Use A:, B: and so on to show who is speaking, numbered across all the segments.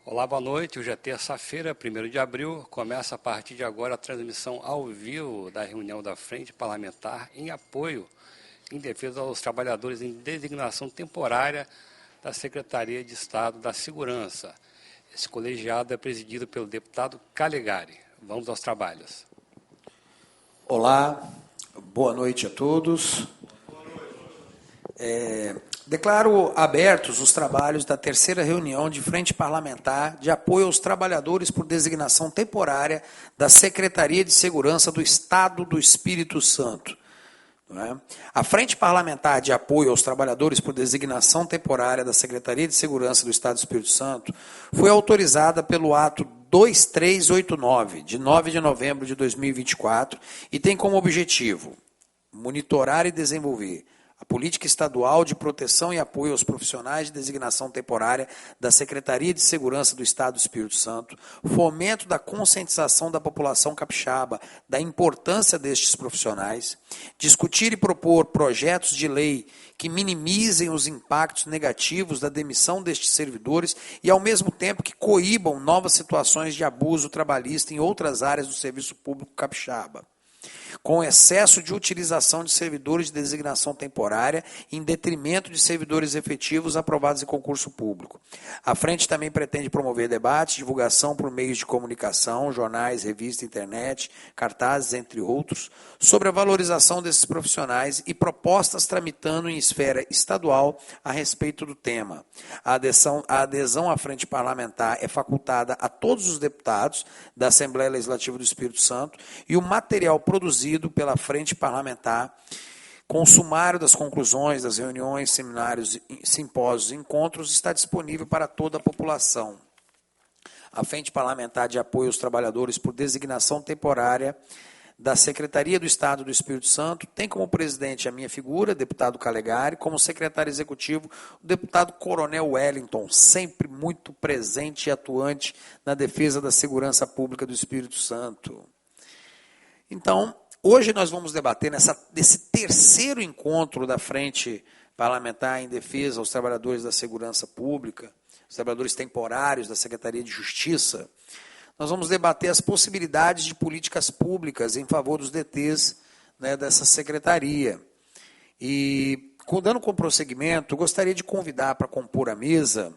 A: Olá, boa noite. Hoje é terça-feira, 1º de abril. Começa a partir de agora a transmissão ao vivo da reunião da Frente Parlamentar em apoio, em defesa aos trabalhadores em designação temporária da Secretaria de Estado da Segurança. Esse colegiado é presidido pelo deputado Calegari. Vamos aos trabalhos.
B: Olá, boa noite a todos. Declaro abertos os trabalhos da terceira reunião de Frente Parlamentar de apoio aos trabalhadores por designação temporária da Secretaria de Segurança do Estado do Espírito Santo. A Frente Parlamentar de apoio aos trabalhadores por designação temporária da Secretaria de Segurança do Estado do Espírito Santo foi autorizada pelo ato 2389, de 9 de novembro de 2024, e tem como objetivo monitorar e desenvolver a política estadual de proteção e apoio aos profissionais de designação temporária da Secretaria de Segurança do Estado do Espírito Santo, fomento da conscientização da população capixaba da importância destes profissionais, discutir e propor projetos de lei que minimizem os impactos negativos da demissão destes servidores e, ao mesmo tempo, que coíbam novas situações de abuso trabalhista em outras áreas do serviço público capixaba, com excesso de utilização de servidores de designação temporária em detrimento de servidores efetivos aprovados em concurso público. A frente também pretende promover debates, divulgação por meios de comunicação, jornais, revistas, internet, cartazes, entre outros, sobre a valorização desses profissionais e propostas tramitando em esfera estadual a respeito do tema. A adesão à frente parlamentar é facultada a todos os deputados da Assembleia Legislativa do Espírito Santo e o material produzido pela Frente Parlamentar, com o sumário das conclusões das reuniões, seminários, simpósios e encontros, está disponível para toda a população. A Frente Parlamentar de apoio aos trabalhadores por designação temporária da Secretaria do Estado do Espírito Santo tem como presidente a minha figura, deputado Calegari, como secretário executivo, o deputado Coronel Wellington, sempre muito presente e atuante na defesa da segurança pública do Espírito Santo. Então, hoje nós vamos debater nesse terceiro encontro da Frente Parlamentar em Defesa aos Trabalhadores da Segurança Pública, os trabalhadores temporários da Secretaria de Justiça. Nós vamos debater as possibilidades de políticas públicas em favor dos DTs, dessa secretaria. E, dando com prosseguimento, gostaria de convidar para compor a mesa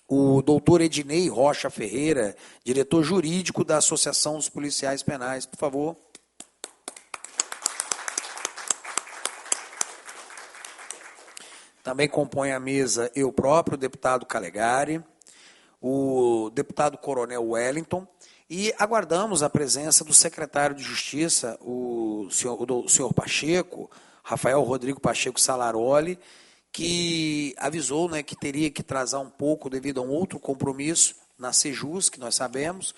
B: o doutor Ednei Rocha Ferreira, diretor jurídico da Associação dos Policiais Penais. Por favor. Também compõe a mesa eu próprio, o deputado Calegari, o deputado Coronel Wellington, e aguardamos a presença do secretário de Justiça, o senhor Pacheco, Rafael Rodrigo Pacheco Salaroli, que avisou, que teria que atrasar um pouco devido a um outro compromisso na Sejus, que nós sabemos,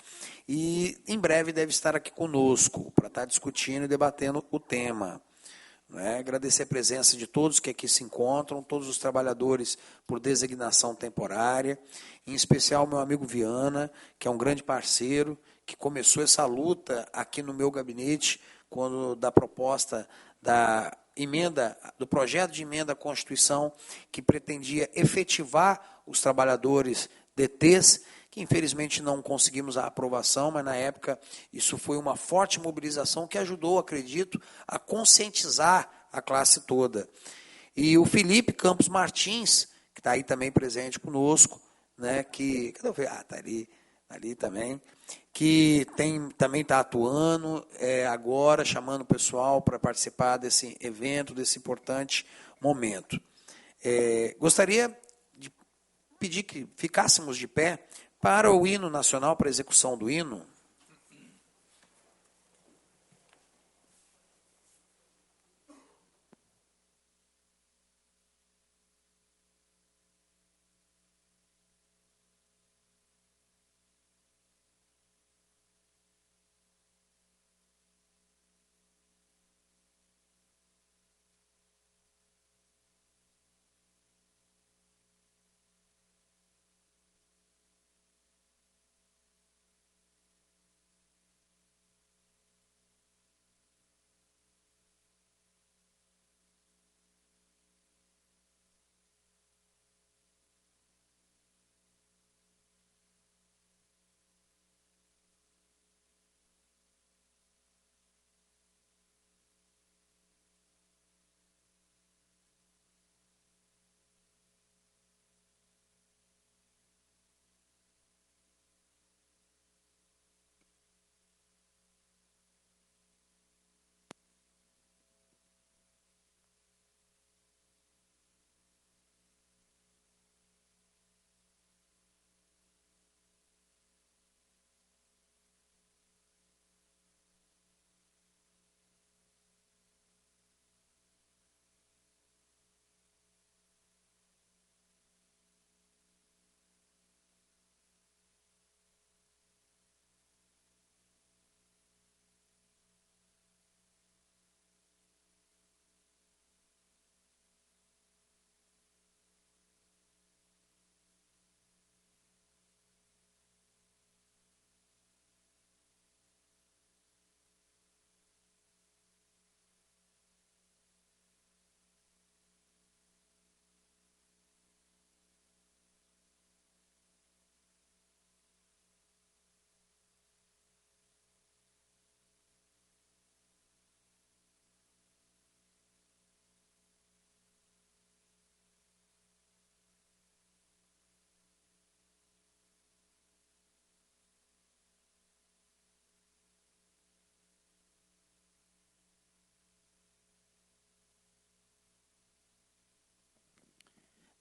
B: e em breve deve estar aqui conosco para estar discutindo e debatendo o tema. Agradecer a presença de todos que aqui se encontram, todos os trabalhadores por designação temporária, em especial meu amigo Viana, que é um grande parceiro, que começou essa luta aqui no meu gabinete, quando da proposta da emenda, do projeto de emenda à Constituição, que pretendia efetivar os trabalhadores DTs, que infelizmente não conseguimos a aprovação, mas na época isso foi uma forte mobilização que ajudou, acredito, a conscientizar a classe toda. E o Felipe Campos Martins, que está aí também presente conosco, que... Cadê o Felipe? Está ali também, que também está atuando agora, chamando o pessoal para participar desse evento, desse importante momento. Gostaria de pedir que ficássemos de pé para o hino nacional, para a execução do hino.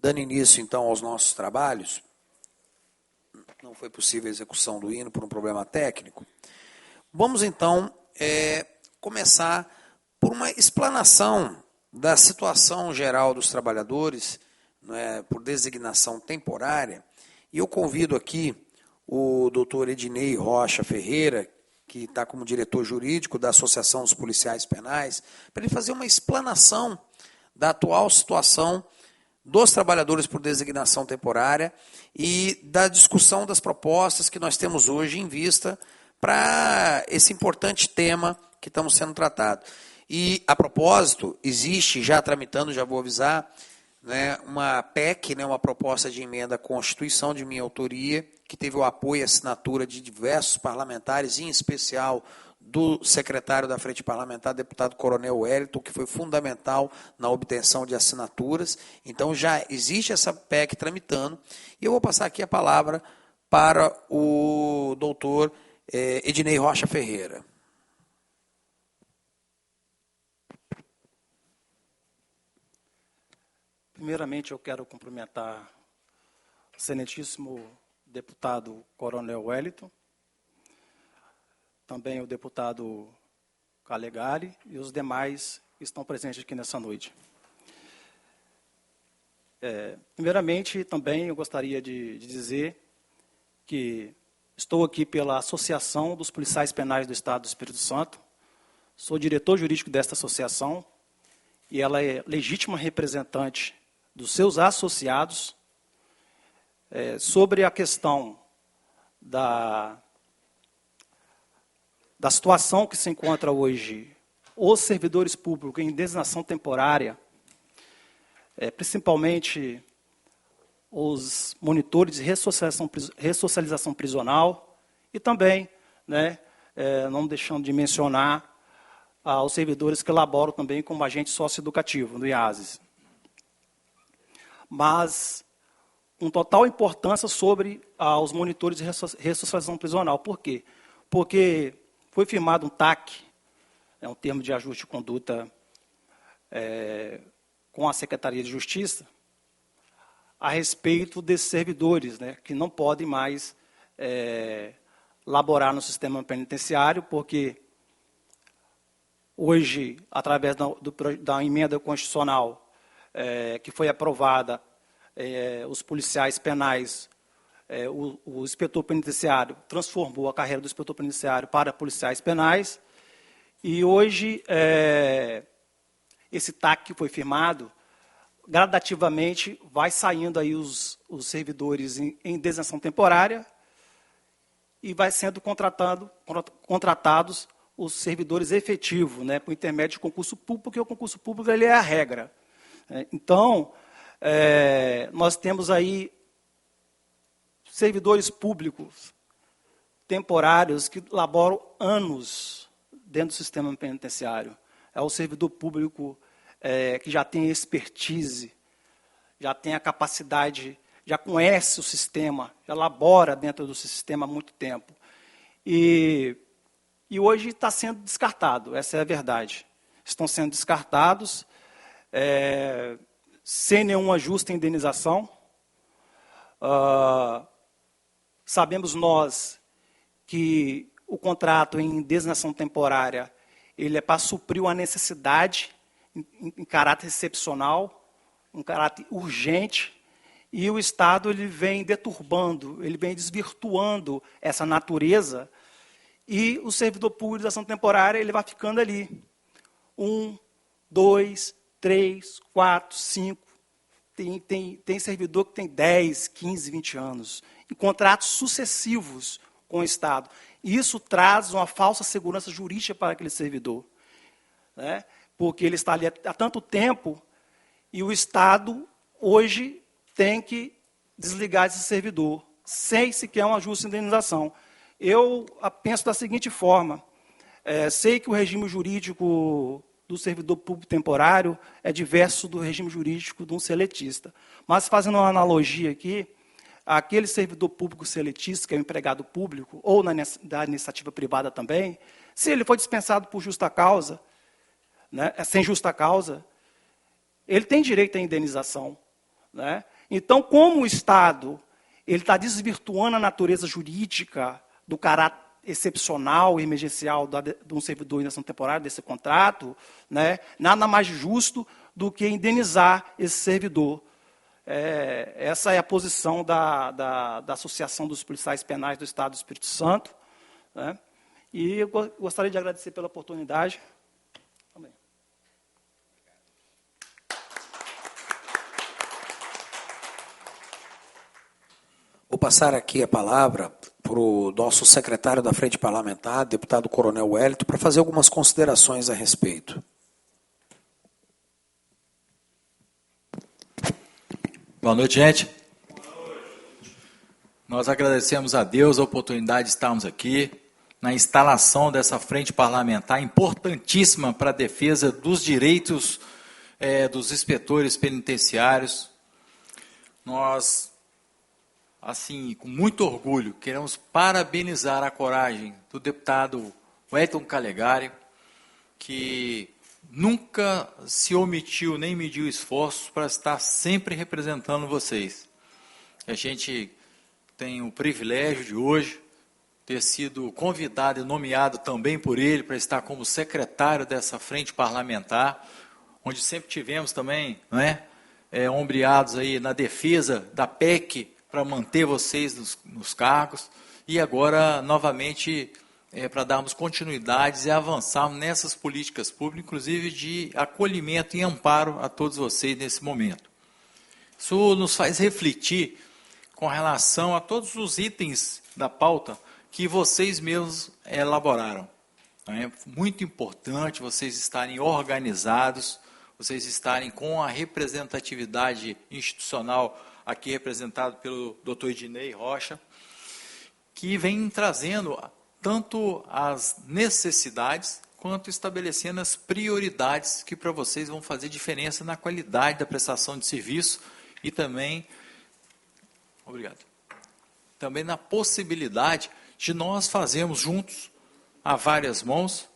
B: Dando início, então, aos nossos trabalhos, não foi possível a execução do hino por um problema técnico. Vamos, então, começar por uma explanação da situação geral dos trabalhadores, por designação temporária. E eu convido aqui o doutor Ednei Rocha Ferreira, que está como diretor jurídico da Associação dos Policiais Penais, para ele fazer uma explanação da atual situação dos trabalhadores por designação temporária e da discussão das propostas que nós temos hoje em vista para esse importante tema que estamos sendo tratado. E, a propósito, existe, já tramitando, já vou avisar, uma PEC, uma proposta de emenda à Constituição de minha autoria, que teve o apoio e assinatura de diversos parlamentares, em especial do secretário da Frente Parlamentar, deputado Coronel Wellington, que foi fundamental na obtenção de assinaturas. Então, já existe essa PEC tramitando. E eu vou passar aqui a palavra para o doutor Ednei Rocha Ferreira.
C: Primeiramente, eu quero cumprimentar o excelentíssimo deputado Coronel Wellington, também o deputado Calegari e os demais que estão presentes aqui nessa noite. Primeiramente, também eu gostaria de dizer que estou aqui pela Associação dos Policiais Penais do Estado do Espírito Santo, sou diretor jurídico desta associação e ela é legítima representante dos seus associados sobre a questão da situação que se encontra hoje os servidores públicos em designação temporária, principalmente os monitores de ressocialização prisional e também, não deixando de mencionar, os servidores que elaboram também como agente socioeducativo no IASES. Mas com total importância sobre os monitores de ressocialização prisional. Por quê? Porque foi firmado um TAC, um termo de ajuste de conduta com a Secretaria de Justiça, a respeito desses servidores, que não podem mais laborar no sistema penitenciário, porque hoje, através da emenda constitucional que foi aprovada, os policiais penais, o inspetor penitenciário transformou a carreira do inspetor penitenciário para policiais penais, e hoje esse TAC que foi firmado, gradativamente vai saindo aí os servidores em designação temporária e vai sendo contratados os servidores efetivos, por intermédio de concurso público, porque o concurso público ele é a regra. Então, nós temos aí servidores públicos temporários que laboram anos dentro do sistema penitenciário. É o servidor público que já tem expertise, já tem a capacidade, já conhece o sistema, já labora dentro do sistema há muito tempo. E hoje está sendo descartado, essa é a verdade. Estão sendo descartados sem nenhuma justa indenização. Sabemos nós que o contrato em designação temporária ele é para suprir uma necessidade em caráter excepcional, um caráter urgente, e o Estado ele vem deturbando, ele vem desvirtuando essa natureza, e o servidor público de designação temporária ele vai ficando ali. 1, 2, 3, 4, 5. Tem servidor que tem 10, 15, 20 anos, em contratos sucessivos com o Estado. Isso traz uma falsa segurança jurídica para aquele servidor, porque ele está ali há tanto tempo e o Estado hoje tem que desligar esse servidor, sem sequer uma justa indenização. Eu penso da seguinte forma, sei que o regime jurídico do servidor público temporário é diverso do regime jurídico de um seletista. Mas, fazendo uma analogia aqui, aquele servidor público seletista, que é o empregado público, ou da iniciativa privada também, se ele for dispensado por justa causa, sem justa causa, ele tem direito à indenização. né? Então, como o Estado ele está desvirtuando a natureza jurídica do caráter excepcional e emergencial de um servidor em ação temporária, desse contrato, né, nada mais justo do que indenizar esse servidor. Essa é a posição da Associação dos Policiais Penais do Estado do Espírito Santo, né? E eu gostaria de agradecer pela oportunidade. Também.
B: Vou passar aqui a palavra para o nosso secretário da Frente Parlamentar, deputado Coronel Wellington, para fazer algumas considerações a respeito.
D: Boa noite, gente. Nós agradecemos a Deus a oportunidade de estarmos aqui na instalação dessa frente parlamentar importantíssima para a defesa dos direitos dos inspetores penitenciários. Nós, assim, com muito orgulho, queremos parabenizar a coragem do deputado Wellington Calegari, que nunca se omitiu nem mediu esforços para estar sempre representando vocês. A gente tem o privilégio de hoje ter sido convidado e nomeado também por ele para estar como secretário dessa frente parlamentar, onde sempre tivemos também, não é, ombreados aí na defesa da PEC para manter vocês nos cargos, e agora, novamente, para darmos continuidades e avançarmos nessas políticas públicas, inclusive de acolhimento e amparo a todos vocês nesse momento. Isso nos faz refletir com relação a todos os itens da pauta que vocês mesmos elaboraram. É muito importante vocês estarem organizados, vocês estarem com a representatividade institucional aqui representado pelo Dr. Ednei Rocha, que vem trazendo tanto as necessidades quanto estabelecendo as prioridades que para vocês vão fazer diferença na qualidade da prestação de serviço e também, também na possibilidade de nós fazermos juntos, a várias mãos,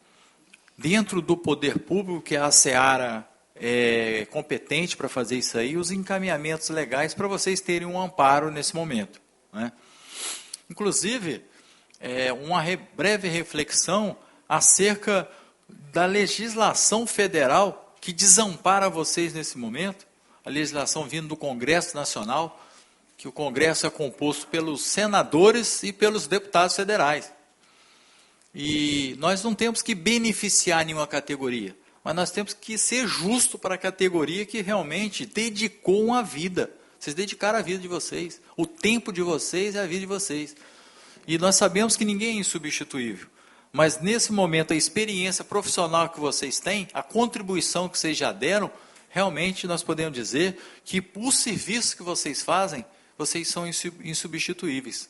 D: dentro do poder público, que é a seara competente para fazer isso aí, os encaminhamentos legais para vocês terem um amparo nesse momento, né? Inclusive, uma breve reflexão acerca da legislação federal que desampara vocês nesse momento, a legislação vindo do Congresso Nacional, que o Congresso é composto pelos senadores e pelos deputados federais. E nós não temos que beneficiar nenhuma categoria, mas nós temos que ser justo para a categoria que realmente dedicou uma vida. Vocês dedicaram a vida de vocês, o tempo de vocês e a vida de vocês. E nós sabemos que ninguém é insubstituível. Mas nesse momento, a experiência profissional que vocês têm, a contribuição que vocês já deram, realmente nós podemos dizer que o serviço que vocês fazem, vocês são insubstituíveis.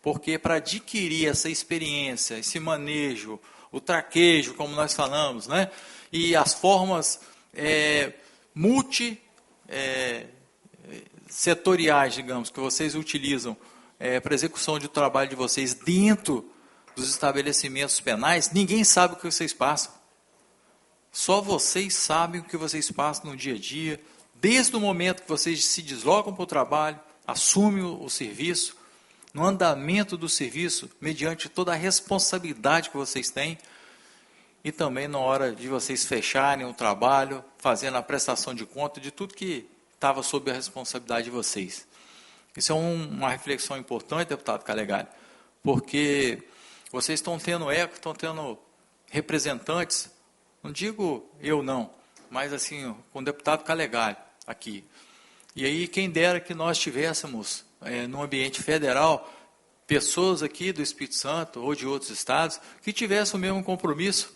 D: Porque para adquirir essa experiência, esse manejo, o traquejo, como nós falamos, né? E as formas multissetoriais, digamos, que vocês utilizam para execução de trabalho de vocês dentro dos estabelecimentos penais, ninguém sabe o que vocês passam. Só vocês sabem o que vocês passam no dia a dia, desde o momento que vocês se deslocam para o trabalho, assumem o serviço, no andamento do serviço, mediante toda a responsabilidade que vocês têm, e também na hora de vocês fecharem o trabalho, fazendo a prestação de conta de tudo que estava sob a responsabilidade de vocês. Isso é uma reflexão importante, deputado Calegari, porque vocês estão tendo eco, estão tendo representantes, não digo eu não, mas assim, com o deputado Calegari aqui. E aí, quem dera que nós tivéssemos, no ambiente federal, pessoas aqui do Espírito Santo ou de outros estados que tivessem o mesmo compromisso,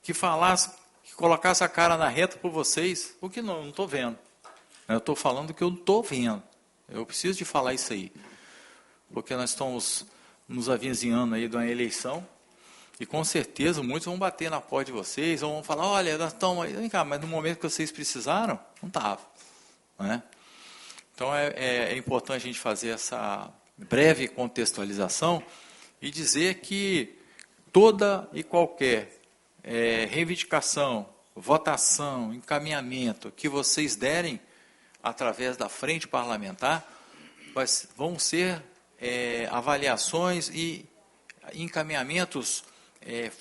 D: que falassem, que colocassem a cara na reta por vocês, o que não estou vendo. Eu estou falando o que eu não estou vendo. Eu preciso de falar isso aí, porque nós estamos nos avizinhando aí de uma eleição, e com certeza muitos vão bater na porta de vocês, ou vão falar, olha, nós estamos aí, vem cá, mas no momento que vocês precisaram, não estava. Né? Então é importante a gente fazer essa breve contextualização e dizer que toda e qualquer reivindicação, votação, encaminhamento que vocês derem, através da frente parlamentar, vão ser avaliações e encaminhamentos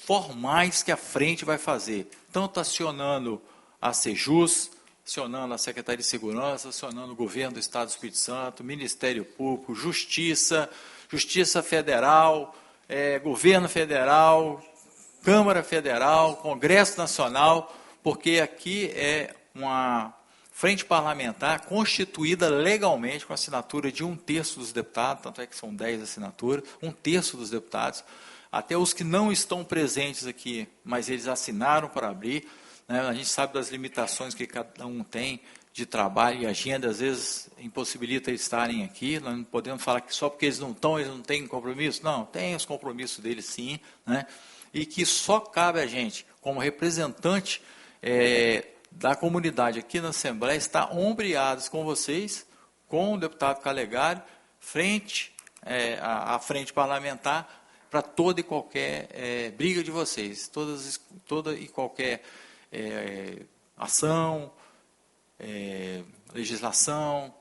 D: formais que a frente vai fazer, tanto acionando a Sejus, acionando a Secretaria de Segurança, acionando o Governo do Estado do Espírito Santo, Ministério Público, Justiça Federal, Governo Federal, Câmara Federal, Congresso Nacional, porque aqui é uma frente parlamentar constituída legalmente com a assinatura de 1/3 dos deputados, tanto é que são 10 assinaturas, 1/3 dos deputados, até os que não estão presentes aqui, mas eles assinaram para abrir, né? A gente sabe das limitações que cada um tem de trabalho e agenda, às vezes impossibilita eles estarem aqui. Nós não podemos falar que só porque eles não estão, eles não têm compromisso. Não, tem os compromissos deles sim, né? E que só cabe a gente, como representante da comunidade aqui na Assembleia, estar ombreados com vocês, com o deputado Calegari, à frente parlamentar, para toda e qualquer briga de vocês, toda e qualquer ação, legislação,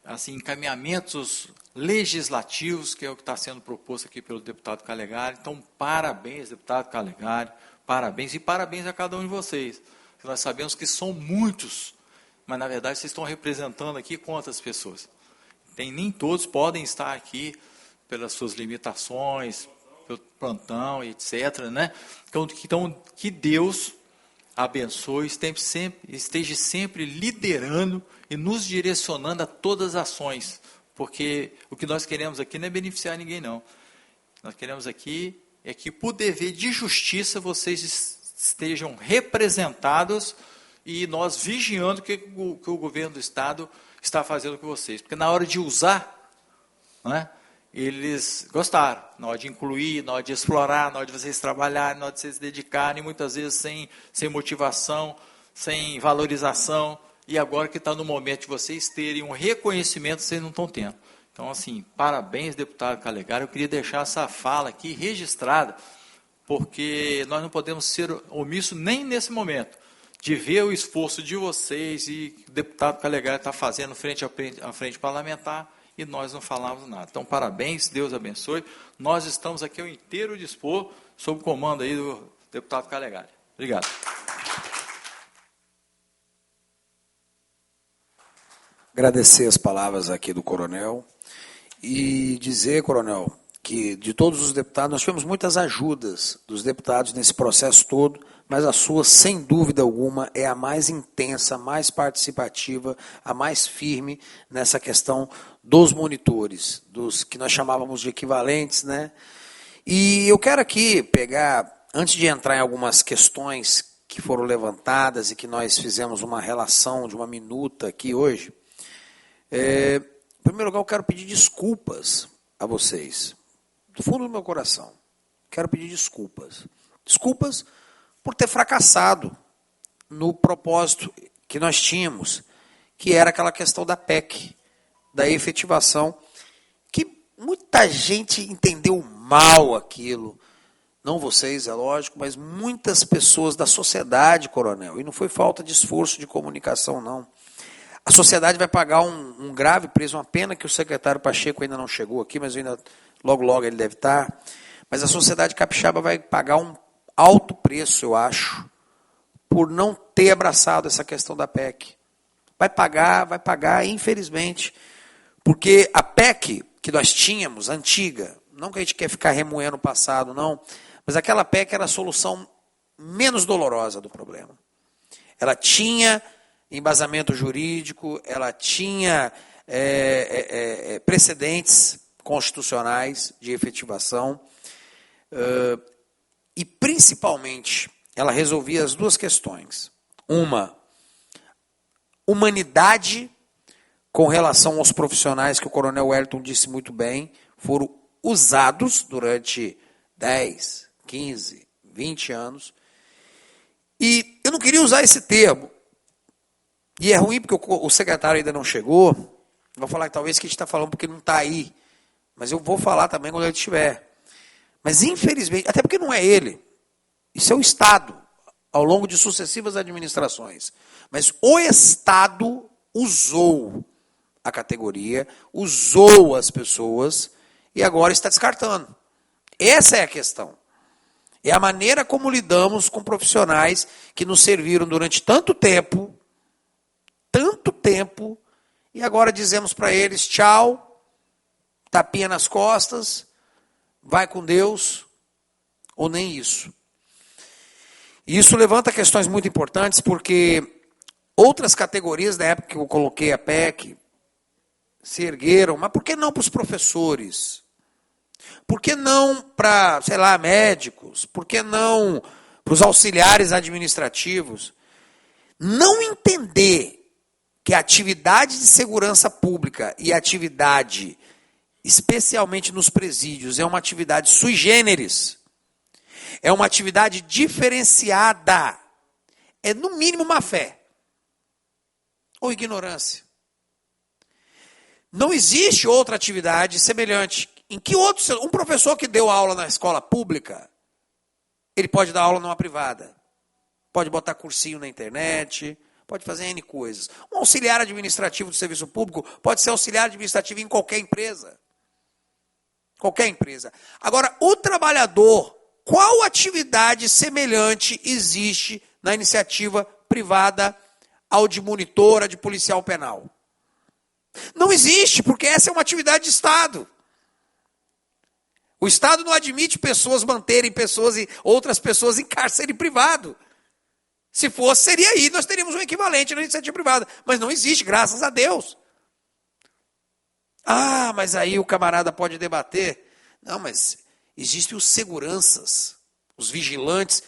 D: assim, encaminhamentos legislativos, que é o que está sendo proposto aqui pelo deputado Calegari. Então, parabéns, deputado Calegari, parabéns, e parabéns a cada um de vocês. Nós sabemos que são muitos, mas, na verdade, vocês estão representando aqui quantas pessoas? Nem todos podem estar aqui pelas suas limitações, pelo plantão, etc., né? Então, que Deus abençoe, esteja sempre liderando e nos direcionando a todas as ações, porque o que nós queremos aqui não é beneficiar ninguém, não. Nós queremos aqui é que, por dever de justiça, vocês estejam representados e nós vigiando que o governo do Estado está fazendo com vocês. Porque na hora de usar, né, eles gostaram, na hora de incluir, na hora de explorar, na hora de vocês trabalharem, na hora de vocês se dedicarem, muitas vezes sem motivação, sem valorização, e agora que está no momento de vocês terem um reconhecimento, vocês não estão tendo. Então, assim, parabéns, deputado Calegari. Eu queria deixar essa fala aqui registrada, porque nós não podemos ser omissos nem nesse momento, de ver o esforço de vocês e o deputado Calegari está fazendo frente à frente parlamentar, e nós não falamos nada. Então, parabéns, Deus abençoe. Nós estamos aqui ao inteiro dispor, sob o comando aí do deputado Calegari. Obrigado.
B: Agradecer as palavras aqui do coronel e dizer, coronel, que de todos os deputados, nós tivemos muitas ajudas dos deputados nesse processo todo, mas a sua, sem dúvida alguma, é a mais intensa, a mais participativa, a mais firme nessa questão dos monitores, dos que nós chamávamos de equivalentes, né? E eu quero aqui pegar, antes de entrar em algumas questões que foram levantadas e que nós fizemos uma relação de uma minuta aqui hoje, em primeiro lugar eu quero pedir desculpas a vocês, do fundo do meu coração. Quero pedir desculpas. Desculpas por ter fracassado no propósito que nós tínhamos, que era aquela questão da PEC, da efetivação, que muita gente entendeu mal aquilo. Não vocês, é lógico, mas muitas pessoas da sociedade, coronel. E não foi falta de esforço de comunicação, não. A sociedade vai pagar um grave preço, uma pena que o secretário Pacheco ainda não chegou aqui, mas logo ele deve estar. Mas a sociedade capixaba vai pagar um alto preço, eu acho, por não ter abraçado essa questão da PEC. Vai pagar, infelizmente, porque a PEC que nós tínhamos, antiga, não que a gente quer ficar remoendo o passado, não, mas aquela PEC era a solução menos dolorosa do problema. Ela tinha embasamento jurídico, ela tinha precedentes constitucionais de efetivação, e principalmente ela resolvia as duas questões. Uma, humanidade com relação aos profissionais que o coronel Wellington disse muito bem, foram usados durante 10, 15, 20 anos. E eu não queria usar esse termo. E é ruim porque o secretário ainda não chegou. Vou falar que talvez que a gente está falando porque não está aí. Mas eu vou falar também quando ele estiver. Mas infelizmente, até porque não é ele. Isso é o Estado. ao longo de sucessivas administrações. Mas o Estado usou a categoria, usou as pessoas e agora está descartando. Essa é a questão. É a maneira como lidamos com profissionais que nos serviram durante tanto tempo, e agora dizemos para eles tchau, tapinha nas costas, vai com Deus, ou nem isso. E isso levanta questões muito importantes, porque outras categorias, na época que eu coloquei a PEC, se ergueram, mas por que não para os professores? Por que não para, sei lá, médicos? Por que não para os auxiliares administrativos? Não entender que a atividade de segurança pública e a atividade, especialmente nos presídios, é uma atividade sui generis, é uma atividade diferenciada, é no mínimo má fé ou ignorância. Não existe outra atividade semelhante. Em que outro, um professor que deu aula na escola pública, ele pode dar aula numa privada, pode botar cursinho na internet, pode fazer N coisas. Um auxiliar administrativo do serviço público pode ser auxiliar administrativo em qualquer empresa. Qualquer empresa. Agora, o trabalhador, qual atividade semelhante existe na iniciativa privada ao de monitora, de policial penal? Não existe, porque essa é uma atividade de Estado. O Estado não admite pessoas manterem pessoas e outras pessoas em cárcere privado. Se fosse, seria aí, nós teríamos um equivalente na iniciativa privada. Mas não existe, graças a Deus. Ah, mas aí o camarada pode debater. Não, mas existem os seguranças, os vigilantes,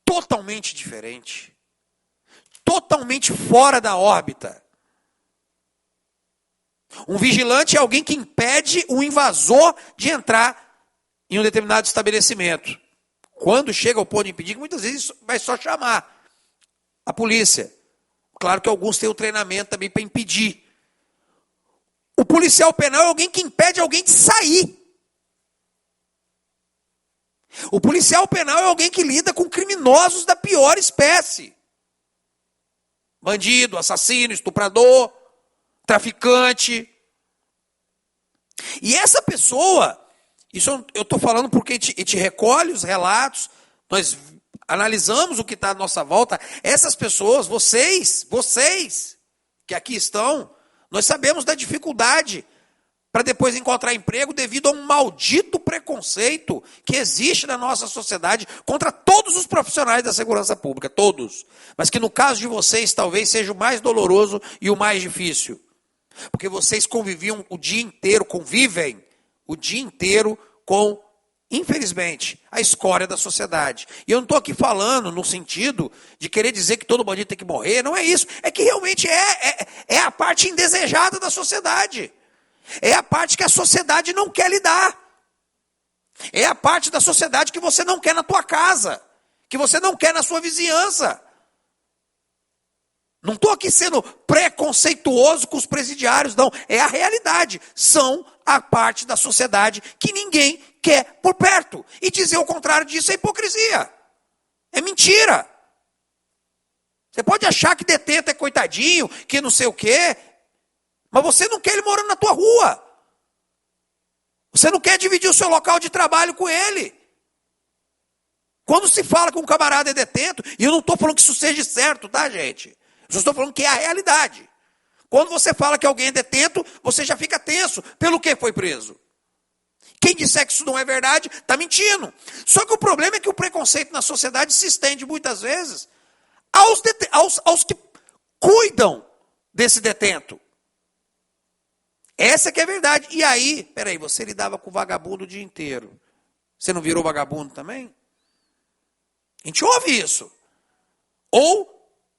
B: totalmente diferente. Totalmente fora da órbita. Um vigilante é alguém que impede o invasor de entrar em um determinado estabelecimento. Quando chega ao ponto de impedir, muitas vezes vai só chamar a polícia. Claro que alguns têm o treinamento também para impedir. O policial penal é alguém que impede alguém de sair. O policial penal é alguém que lida com criminosos da pior espécie. Bandido, assassino, estuprador, traficante. E essa pessoa, isso eu estou falando porque a gente recolhe os relatos, nós analisamos o que está à nossa volta. Essas pessoas, vocês que aqui estão, nós sabemos da dificuldade para depois encontrar emprego devido a um maldito preconceito que existe na nossa sociedade contra todos os profissionais da segurança pública, todos. Mas que no caso de vocês talvez seja o mais doloroso e o mais difícil. Porque vocês convivem o dia inteiro com, infelizmente, a escória da sociedade. E eu não estou aqui falando no sentido de querer dizer que todo bandido tem que morrer, não é isso. É que realmente é a parte indesejada da sociedade. É a parte que a sociedade não quer lidar. É a parte da sociedade que você não quer na tua casa, que você não quer na sua vizinhança. Não estou aqui sendo preconceituoso com os presidiários, não. É a realidade. São a parte da sociedade que ninguém quer por perto. E dizer o contrário disso é hipocrisia. É mentira. Você pode achar que detento é coitadinho, que não sei o quê, mas você não quer ele morando na tua rua. Você não quer dividir o seu local de trabalho com ele. Quando se fala que um camarada é detento, e eu não estou falando que isso seja certo, tá, gente? Eu só estou falando que é a realidade. Quando você fala que alguém é detento, você já fica tenso. Pelo que foi preso? Quem disser que isso não é verdade, está mentindo. Só que o problema é que o preconceito na sociedade se estende muitas vezes aos que cuidam desse detento. Essa que é a verdade. E aí, peraí, você lidava com vagabundo o dia inteiro. Você não virou vagabundo também? A gente ouve isso. Ou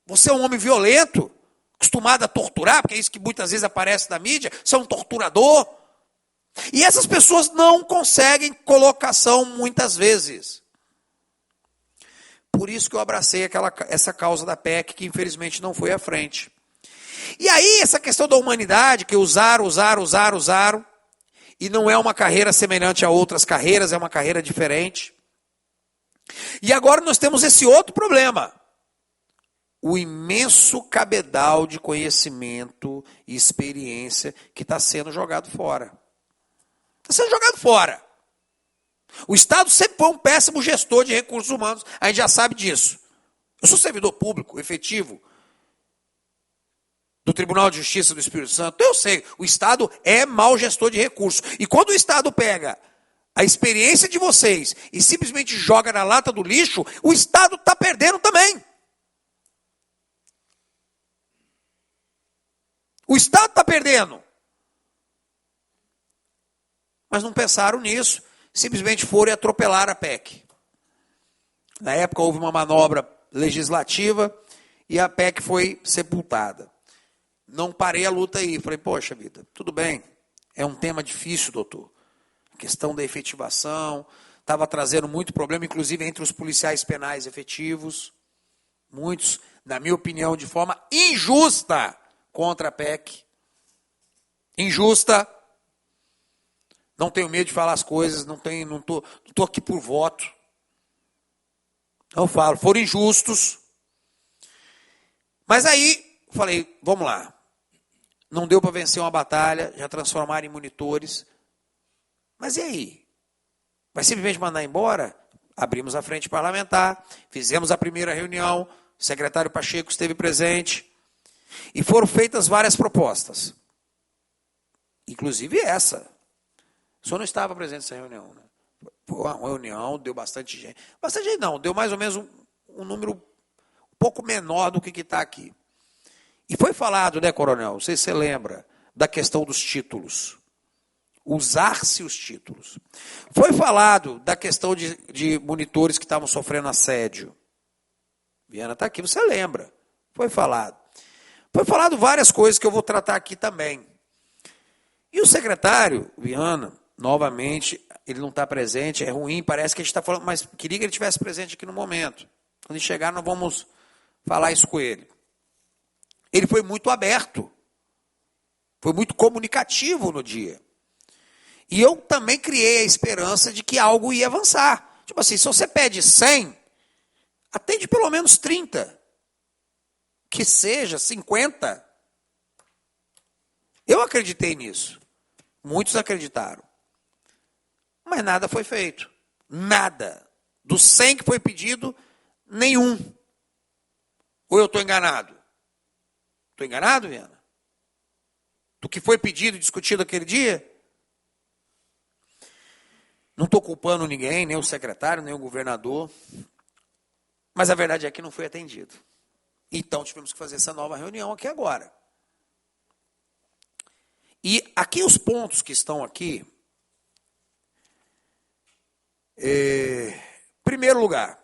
B: você é um homem violento, acostumado a torturar, porque é isso que muitas vezes aparece na mídia, você é um torturador. E essas pessoas não conseguem colocação muitas vezes. Por isso que eu abracei essa causa da PEC, que infelizmente não foi à frente. E aí, essa questão da humanidade, que usaram, e não é uma carreira semelhante a outras carreiras, é uma carreira diferente. E agora nós temos esse outro problema. O imenso cabedal de conhecimento e experiência que está sendo jogado fora. Está sendo jogado fora. O Estado sempre foi um péssimo gestor de recursos humanos, a gente já sabe disso. Eu sou servidor público, efetivo, do Tribunal de Justiça do Espírito Santo, eu sei, o Estado é mau gestor de recursos. E quando o Estado pega a experiência de vocês e simplesmente joga na lata do lixo, o Estado está perdendo também. O Estado está perdendo. Mas não pensaram nisso, simplesmente foram e atropelaram a PEC. Na época houve uma manobra legislativa e a PEC foi sepultada. Não parei a luta aí, falei, poxa vida, tudo bem, é um tema difícil, doutor. A questão da efetivação, estava trazendo muito problema, inclusive entre os policiais penais efetivos, muitos, na minha opinião, de forma injusta contra a PEC. Injusta. Não tenho medo de falar as coisas, não estou aqui por voto. Eu falo, foram injustos. Mas aí, falei, vamos lá. Não deu para vencer uma batalha, já transformaram em monitores. Mas e aí? Vai simplesmente mandar embora? Abrimos a frente parlamentar, fizemos a primeira reunião, o secretário Pacheco esteve presente, e foram feitas várias propostas. Inclusive essa. O senhor não estava presente nessa reunião, né? Foi uma reunião, deu bastante gente. Bastante gente não, deu mais ou menos um número um pouco menor do que está aqui. E foi falado, né, coronel, não sei se você lembra, da questão dos títulos. Usar-se os títulos. Foi falado da questão de monitores que estavam sofrendo assédio. Viana está aqui, você lembra. Foi falado. Foi falado várias coisas que eu vou tratar aqui também. E o secretário, Viana, novamente, ele não está presente, é ruim, parece que a gente está falando, mas queria que ele estivesse presente aqui no momento. Quando ele chegar, nós vamos falar isso com ele. Ele foi muito aberto, foi muito comunicativo no dia. E eu também criei a esperança de que algo ia avançar. Tipo assim, se você pede 100, atende pelo menos 30. Que seja 50. Eu acreditei nisso. Muitos acreditaram. Mas nada foi feito. Nada. Dos 100 que foi pedido, nenhum. Ou eu estou enganado? Estou enganado, Viana? Do que foi pedido e discutido aquele dia? Não estou culpando ninguém, nem o secretário, nem o governador. Mas a verdade é que não foi atendido. Então tivemos que fazer essa nova reunião aqui agora. E aqui os pontos que estão aqui. Primeiro lugar,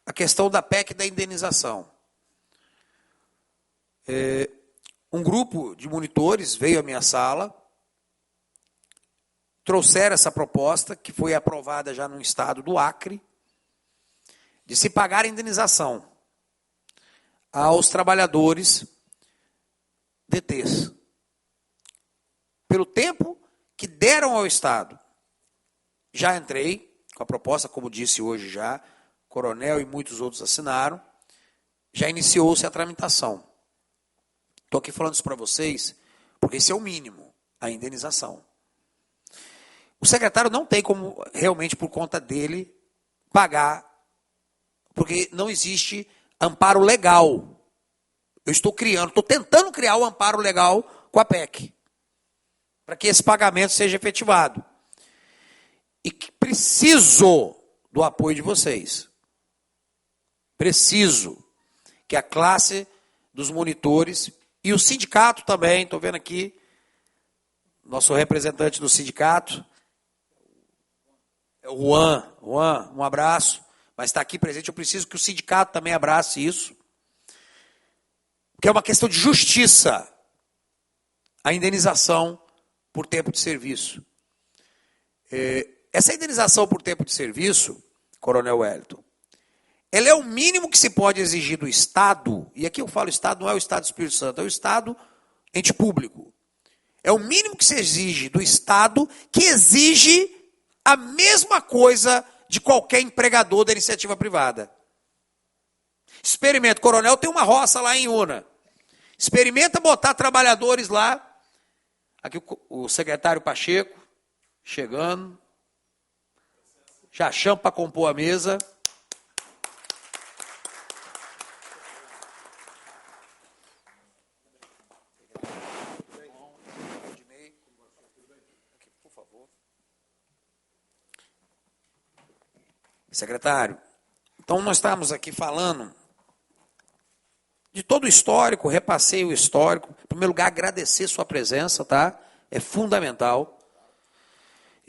B: a questão da PEC da indenização. Um grupo de monitores veio à minha sala, trouxeram essa proposta, que foi aprovada já no estado do Acre, de se pagar a indenização aos trabalhadores DTs, pelo tempo que deram ao Estado. Já entrei com a proposta, como disse hoje já, o coronel e muitos outros assinaram, já iniciou-se a tramitação. Estou aqui falando isso para vocês, porque esse é o mínimo, a indenização. O secretário não tem como, realmente, por conta dele, pagar, porque não existe amparo legal. Eu estou tentando criar o amparo legal com a PEC, para que esse pagamento seja efetivado. E que preciso do apoio de vocês. Preciso que a classe dos monitores e o sindicato também, estou vendo aqui, nosso representante do sindicato, é o Juan. Juan, um abraço, mas está aqui presente, eu preciso que o sindicato também abrace isso, que é uma questão de justiça, a indenização por tempo de serviço. Essa indenização por tempo de serviço, Coronel Wellington, ela é o mínimo que se pode exigir do Estado, e aqui eu falo Estado, não é o Estado do Espírito Santo, é o Estado ente público. É o mínimo que se exige do Estado, que exige a mesma coisa de qualquer empregador da iniciativa privada. Experimenta. Coronel tem uma roça lá em Una. Experimenta botar trabalhadores lá. Aqui o secretário Pacheco, chegando. Já chama para compor a mesa. Secretário, então nós estamos aqui falando de todo o histórico, repassei o histórico. Em primeiro lugar, agradecer sua presença, tá? É fundamental.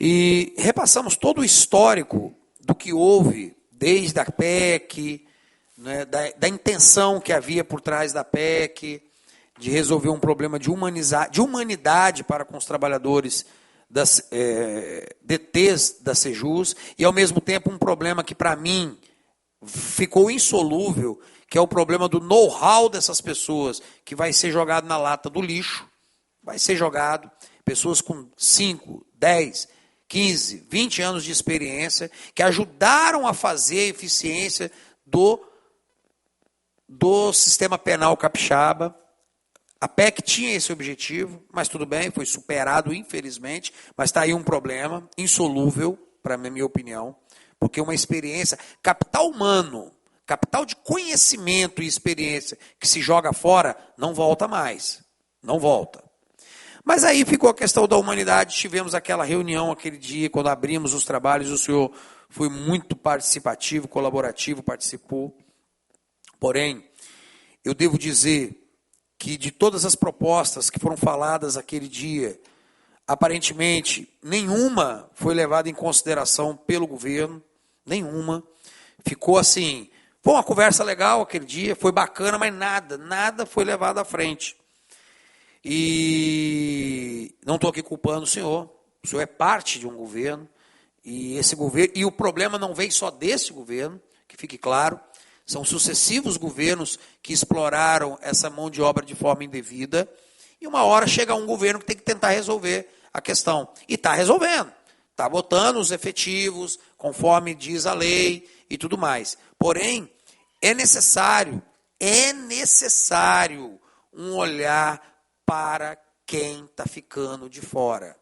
B: E repassamos todo o histórico do que houve, desde a PEC, né, da intenção que havia por trás da PEC, de resolver um problema de humanidade para com os trabalhadores das DTs da Sejus, e ao mesmo tempo um problema que para mim ficou insolúvel, que é o problema do know-how dessas pessoas, que vai ser jogado na lata do lixo, vai ser jogado, pessoas com 5, 10, 15, 20 anos de experiência, que ajudaram a fazer a eficiência do sistema penal capixaba. A PEC tinha esse objetivo, mas tudo bem, foi superado, infelizmente, mas está aí um problema insolúvel, para a minha opinião, porque uma experiência, capital humano, capital de conhecimento e experiência que se joga fora, não volta mais, não volta. Mas aí ficou a questão da humanidade, tivemos aquela reunião aquele dia, quando abrimos os trabalhos, o senhor foi muito participativo, colaborativo, participou, porém, eu devo dizer que de todas as propostas que foram faladas aquele dia, aparentemente, nenhuma foi levada em consideração pelo governo, nenhuma. Ficou assim, foi uma conversa legal aquele dia, foi bacana, mas nada foi levado à frente. E não estou aqui culpando o senhor é parte de um governo, e esse governo, e o problema não vem só desse governo, que fique claro, são sucessivos governos que exploraram essa mão de obra de forma indevida, e uma hora chega um governo que tem que tentar resolver a questão. E está resolvendo. Está botando os efetivos, conforme diz a lei e tudo mais. Porém, é necessário um olhar para quem está ficando de fora.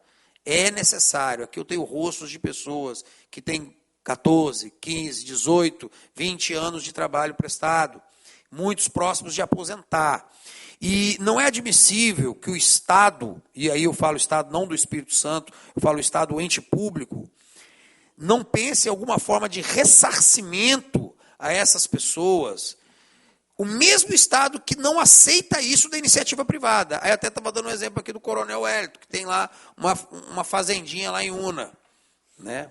B: É necessário. Aqui eu tenho rostos de pessoas que têm 14, 15, 18, 20 anos de trabalho prestado, muitos próximos de aposentar. E não é admissível que o Estado, e aí eu falo Estado não do Espírito Santo, eu falo Estado, o ente público, não pense em alguma forma de ressarcimento a essas pessoas. O mesmo Estado que não aceita isso da iniciativa privada. Aí até estava dando um exemplo aqui do Coronel Wellington, que tem lá uma fazendinha lá em Una, né?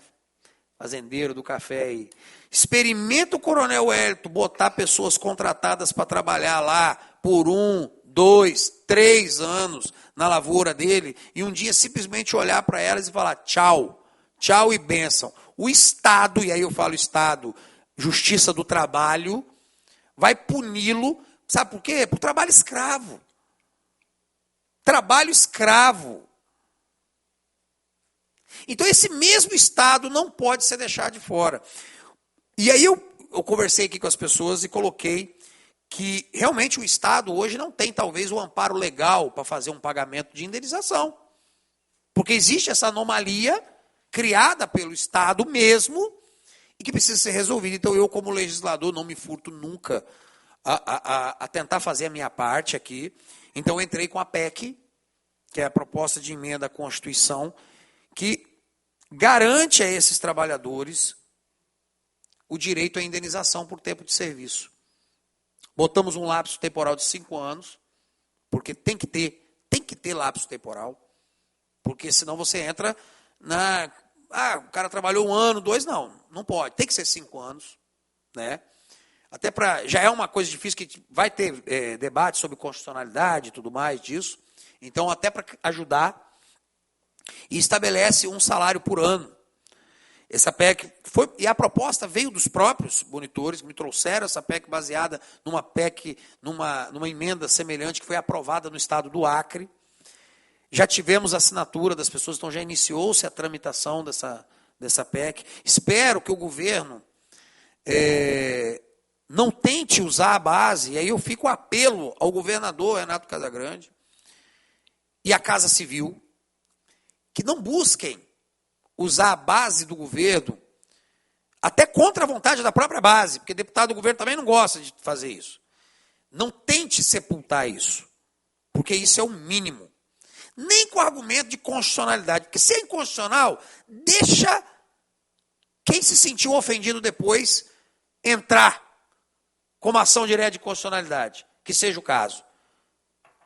B: Fazendeiro do café aí. Experimenta o Coronel Wellington botar pessoas contratadas para trabalhar lá por 1, 2, 3 anos na lavoura dele, e um dia simplesmente olhar para elas e falar tchau, tchau e bênção. O Estado, e aí eu falo Estado, Justiça do Trabalho, vai puni-lo, sabe por quê? Por trabalho escravo. Trabalho escravo. Então esse mesmo Estado não pode ser deixado de fora. E aí eu conversei aqui com as pessoas e coloquei que realmente o Estado hoje não tem talvez o amparo legal para fazer um pagamento de indenização. Porque existe essa anomalia criada pelo Estado mesmo e que precisa ser resolvida. Então eu, como legislador, não me furto nunca a tentar fazer a minha parte aqui. Então eu entrei com a PEC, que é a proposta de emenda à Constituição, que garante a esses trabalhadores o direito à indenização por tempo de serviço. Botamos um lapso temporal de 5 anos, porque tem que ter lapso temporal, porque senão você entra na... o cara trabalhou 1 ano, 2, não pode, tem que ser 5 anos, né? Até para... Já é uma coisa difícil, que vai ter debate sobre constitucionalidade e tudo mais disso, então até para ajudar, e estabelece um salário por ano. Essa PEC foi, e a proposta veio dos próprios monitores, que me trouxeram essa PEC baseada numa PEC, numa emenda semelhante que foi aprovada no estado do Acre. Já tivemos a assinatura das pessoas, então já iniciou-se a tramitação dessa PEC. Espero que o governo não tente usar a base, e aí eu fico apelo ao governador Renato Casagrande e à Casa Civil, que não busquem usar a base do governo, até contra a vontade da própria base, porque deputado do governo também não gosta de fazer isso. Não tente sepultar isso, porque isso é o mínimo. Nem com argumento de constitucionalidade, porque se é inconstitucional, deixa quem se sentiu ofendido depois entrar como ação direta de constitucionalidade, que seja o caso.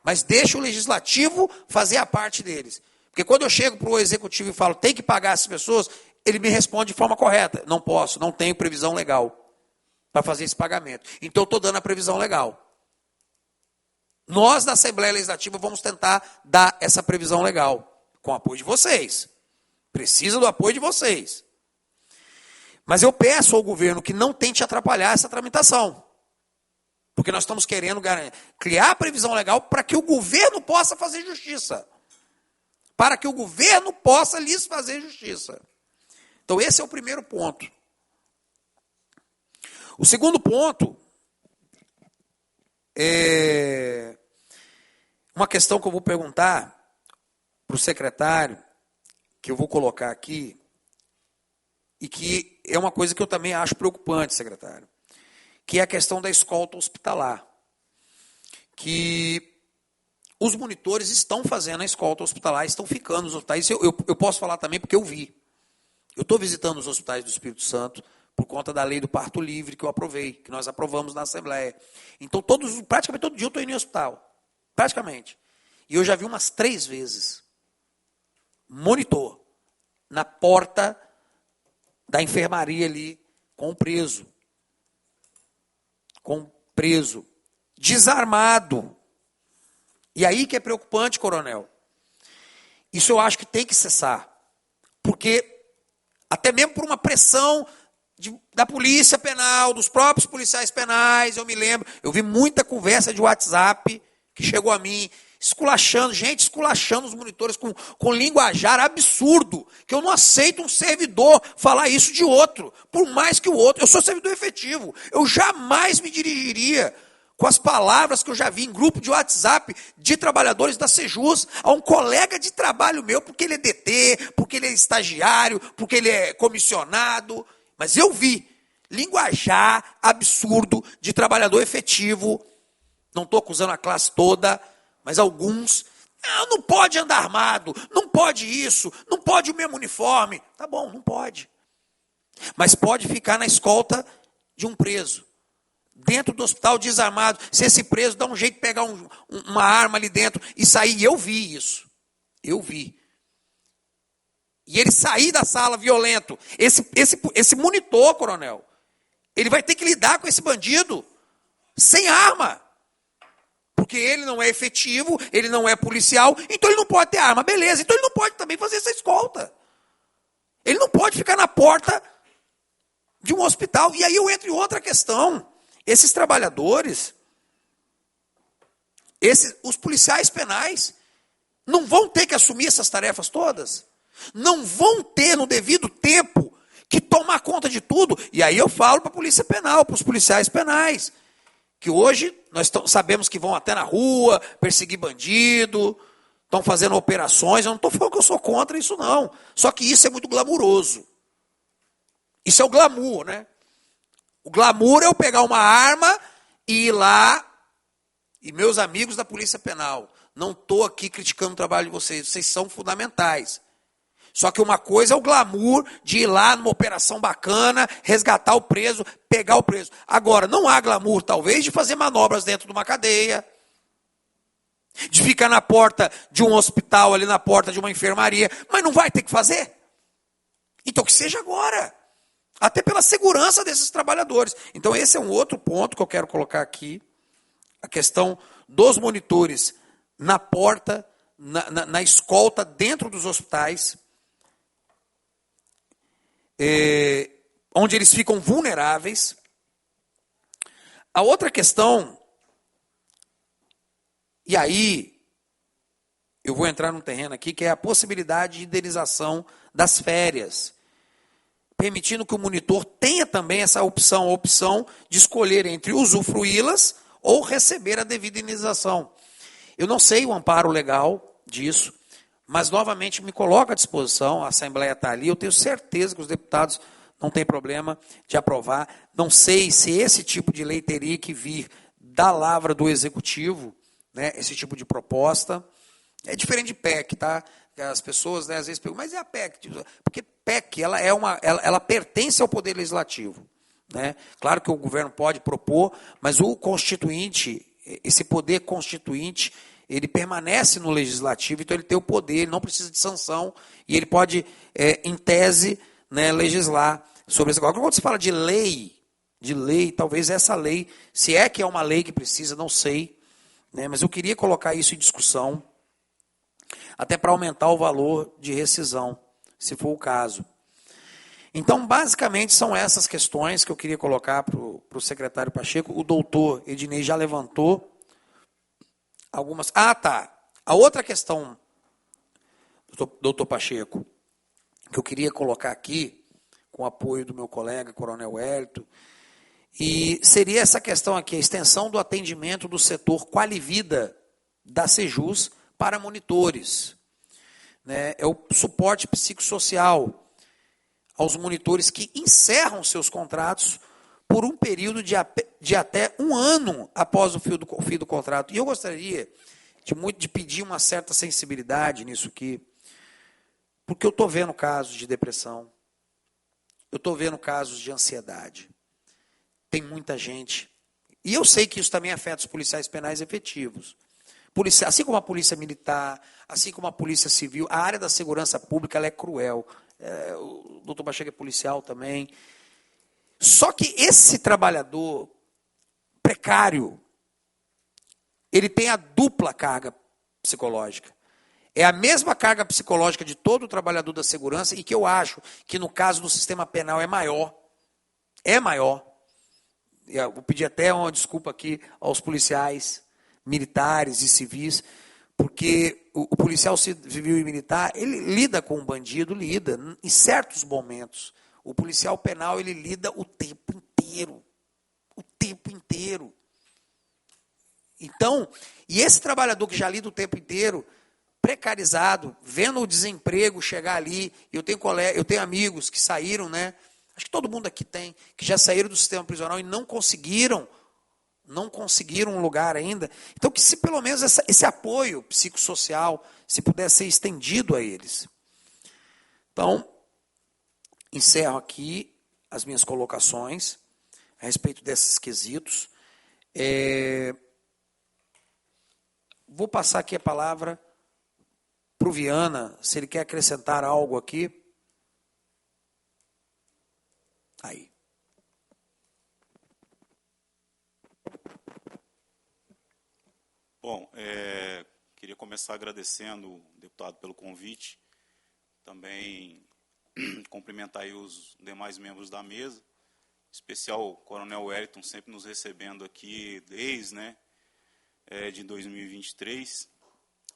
B: Mas deixa o legislativo fazer a parte deles. Porque quando eu chego para o executivo e falo, tem que pagar essas pessoas, ele me responde de forma correta. Não posso, não tenho previsão legal para fazer esse pagamento. Então eu estou dando a previsão legal. Nós, da Assembleia Legislativa, vamos tentar dar essa previsão legal, com o apoio de vocês. Precisa do apoio de vocês. Mas eu peço ao governo que não tente atrapalhar essa tramitação. Porque nós estamos querendo criar a previsão legal para que o governo possa fazer justiça. Para que o governo possa lhes fazer justiça. Então, esse é o primeiro ponto. O segundo ponto é uma questão que eu vou perguntar para o secretário, que eu vou colocar aqui, e que é uma coisa que eu também acho preocupante, secretário, que é a questão da escolta hospitalar. Que os monitores estão fazendo a escolta hospitalar, estão ficando nos hospitais. Eu posso falar também porque eu vi. Eu estou visitando os hospitais do Espírito Santo por conta da lei do parto livre que eu aprovei, que nós aprovamos na Assembleia. Então, praticamente todo dia eu estou indo em hospital. Praticamente. E eu já vi umas 3 vezes monitor na porta da enfermaria ali com o preso. Com o preso. Desarmado. E aí que é preocupante, coronel. Isso eu acho que tem que cessar. Porque, até mesmo por uma pressão da polícia penal, dos próprios policiais penais, eu me lembro, eu vi muita conversa de WhatsApp que chegou a mim, esculachando os monitores com linguajar absurdo, que eu não aceito um servidor falar isso de outro, por mais que o outro, eu sou servidor efetivo, eu jamais me dirigiria com as palavras que eu já vi em grupo de WhatsApp de trabalhadores da Sejus a um colega de trabalho meu, porque ele é DT, porque ele é estagiário, porque ele é comissionado, mas eu vi linguajar absurdo de trabalhador efetivo. Não estou acusando a classe toda, mas alguns. Não pode andar armado, não pode isso, não pode o mesmo uniforme. Tá bom, não pode. Mas pode ficar na escolta de um preso. Dentro do hospital desarmado. Se esse preso dá um jeito de pegar uma arma ali dentro e sair. Eu vi isso. Eu vi. E ele sair da sala violento. Esse monitor, coronel, ele vai ter que lidar com esse bandido sem arma. Porque ele não é efetivo, ele não é policial, então ele não pode ter arma. Beleza, então ele não pode também fazer essa escolta. Ele não pode ficar na porta de um hospital. E aí eu entro em outra questão. Esses trabalhadores, os policiais penais, não vão ter que assumir essas tarefas todas? Não vão ter, no devido tempo, que tomar conta de tudo? E aí eu falo para a polícia penal, para os policiais penais, que hoje nós sabemos que vão até na rua, perseguir bandido, estão fazendo operações. Eu não estou falando que eu sou contra isso, não. Só que isso é muito glamuroso. Isso é o glamour, né? O glamour é eu pegar uma arma e ir lá. E meus amigos da Polícia Penal, não estou aqui criticando o trabalho de vocês são fundamentais. Só que uma coisa é o glamour de ir lá numa operação bacana, resgatar o preso, pegar o preso. Agora, não há glamour, talvez, de fazer manobras dentro de uma cadeia, de ficar na porta de um hospital, ali na porta de uma enfermaria, mas não vai ter que fazer? Então que seja agora. Até pela segurança desses trabalhadores. Então esse é um outro ponto que eu quero colocar aqui. A questão dos monitores na porta, na escolta dentro dos hospitais, onde eles ficam vulneráveis. A outra questão, e aí eu vou entrar num terreno aqui, que é a possibilidade de indenização das férias. permitindo que o monitor tenha também essa opção, a opção de escolher entre usufruí-las ou receber a devida indenização. Eu não sei o amparo legal disso, mas novamente me coloco à disposição, a Assembleia está ali, eu tenho certeza que os deputados não têm problema de aprovar. Não sei se esse tipo de lei teria que vir da lavra do Executivo, né, esse tipo de proposta. É diferente de PEC, tá? As pessoas, né, às vezes perguntam, mas é a PEC? Porque PEC ela pertence ao Poder Legislativo. Né? Claro que o governo pode propor, mas o constituinte, esse poder constituinte, ele permanece no Legislativo, então ele tem o poder, ele não precisa de sanção, e ele pode, em tese, né, legislar sobre isso. Agora, quando se fala de lei, talvez essa lei, se é que é uma lei que precisa, não sei, né, mas eu queria colocar isso em discussão, até para aumentar o valor de rescisão, se for o caso. Então, basicamente, são essas questões que eu queria colocar para o secretário Pacheco. O doutor Ednei já levantou algumas... Ah, tá. A outra questão, doutor Pacheco, que eu queria colocar aqui, com o apoio do meu colega, Coronel Wellington, e seria essa questão aqui, a extensão do atendimento do setor Qualivida da Sejus para monitores. Né? É o suporte psicossocial aos monitores que encerram seus contratos por um período de até 1 ano após o fim do contrato. E eu gostaria de pedir uma certa sensibilidade nisso aqui, porque eu estou vendo casos de depressão, eu estou vendo casos de ansiedade. Tem muita gente. E eu sei que isso também afeta os policiais penais efetivos. Assim como a polícia militar, assim como a polícia civil, a área da segurança pública ela é cruel. O doutor Pacheco é policial também. Só que esse trabalhador precário, ele tem a dupla carga psicológica. É a mesma carga psicológica de todo trabalhador da segurança e que eu acho que no caso do sistema penal é maior. É maior. Eu vou pedir até uma desculpa aqui aos policiais militares e civis, porque o policial civil e militar, ele lida com o bandido, lida em certos momentos. O policial penal, ele lida o tempo inteiro. O tempo inteiro. Então, e esse trabalhador que já lida o tempo inteiro, precarizado, vendo o desemprego chegar ali, eu tenho amigos que saíram, né? Acho que todo mundo aqui tem, que já saíram do sistema prisional e não conseguiram um lugar ainda. Então, que se pelo menos esse apoio psicossocial, se puder ser estendido a eles. Então, encerro aqui as minhas colocações a respeito desses quesitos. Vou passar aqui a palavra para o Viana, se ele quer acrescentar algo aqui. Aí.
E: Bom, queria começar agradecendo o deputado pelo convite, também cumprimentar aí os demais membros da mesa, em especial o Coronel Wellington, sempre nos recebendo aqui desde de 2023,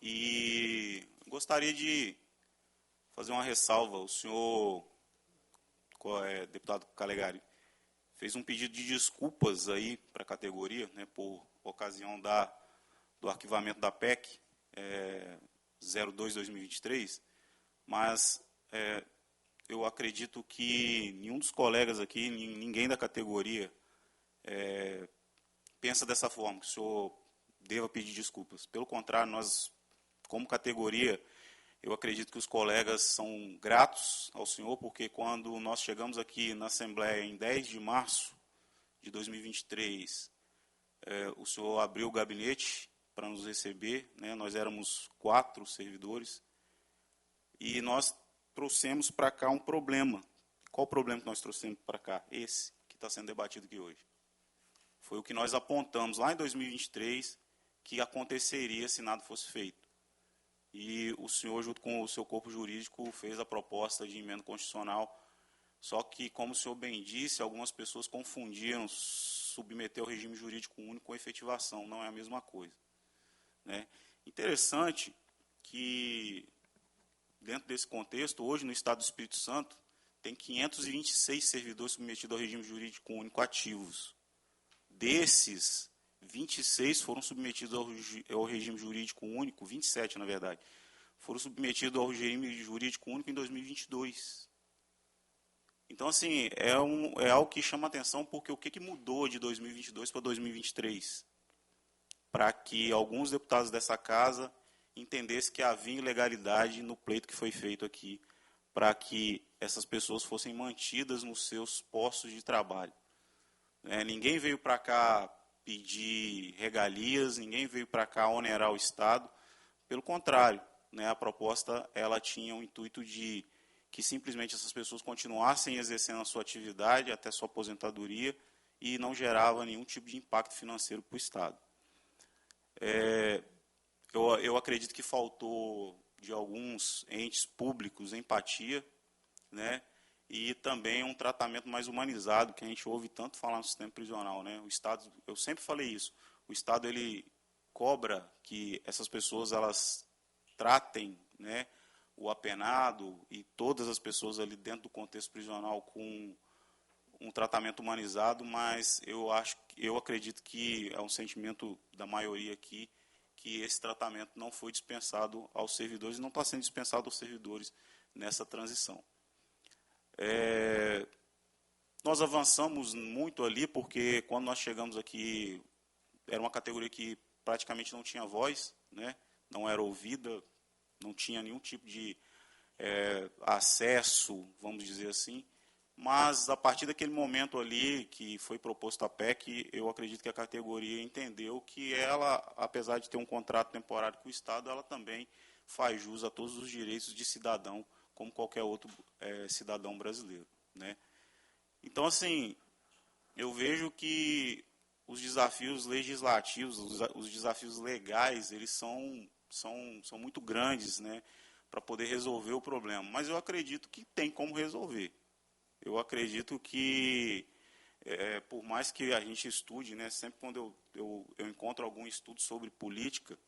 E: e gostaria de fazer uma ressalva. O senhor, deputado Calegari, fez um pedido de desculpas aí para a categoria, né, por ocasião do arquivamento da PEC 02/2023, mas eu acredito que nenhum dos colegas aqui, ninguém da categoria pensa dessa forma, que o senhor deva pedir desculpas. Pelo contrário, nós, como categoria, eu acredito que os colegas são gratos ao senhor, porque quando nós chegamos aqui na Assembleia em 10 de março de 2023, o senhor abriu o gabinete para nos receber, né? Nós éramos 4 servidores, e nós trouxemos para cá um problema. Qual o problema que nós trouxemos para cá? Esse que está sendo debatido aqui hoje. Foi o que nós apontamos lá em 2023, que aconteceria se nada fosse feito. E o senhor, junto com o seu corpo jurídico, fez a proposta de emenda constitucional, só que, como o senhor bem disse, algumas pessoas confundiram submeter ao regime jurídico único com efetivação. Não é a mesma coisa. Né? Interessante que, dentro desse contexto, hoje no Estado do Espírito Santo, tem 526 servidores submetidos ao regime jurídico único ativos. Desses, 26 foram submetidos ao regime jurídico único, 27 na verdade, foram submetidos ao regime jurídico único em 2022. Então, assim, é algo que chama atenção, porque o que mudou de 2022 para 2023? Para que alguns deputados dessa casa entendessem que havia ilegalidade no pleito que foi feito aqui, para que essas pessoas fossem mantidas nos seus postos de trabalho. Ninguém veio para cá pedir regalias, ninguém veio para cá onerar o Estado. Pelo contrário, a proposta ela tinha o intuito de que simplesmente essas pessoas continuassem exercendo a sua atividade até sua aposentadoria e não gerava nenhum tipo de impacto financeiro para o Estado. Eu acredito que faltou de alguns entes públicos empatia, e também um tratamento mais humanizado, que a gente ouve tanto falar no sistema prisional. O Estado, eu sempre falei isso, o Estado ele cobra que essas pessoas elas tratem o apenado e todas as pessoas ali dentro do contexto prisional com um tratamento humanizado, mas eu acredito que é um sentimento da maioria aqui, que esse tratamento não foi dispensado aos servidores e não está sendo dispensado aos servidores nessa transição. Nós avançamos muito ali, porque quando nós chegamos aqui, era uma categoria que praticamente não tinha voz, não era ouvida, não tinha nenhum tipo de acesso, vamos dizer assim, mas a partir daquele momento ali que foi proposto a PEC, eu acredito que a categoria entendeu que ela, apesar de ter um contrato temporário com o Estado, ela também faz jus a todos os direitos de cidadão, como qualquer outro cidadão brasileiro. Então, assim, eu vejo que os desafios legislativos, os desafios legais, eles são muito grandes, para poder resolver o problema. Mas eu acredito que tem como resolver. Eu acredito que, por mais que a gente estude, sempre quando eu encontro algum estudo sobre política,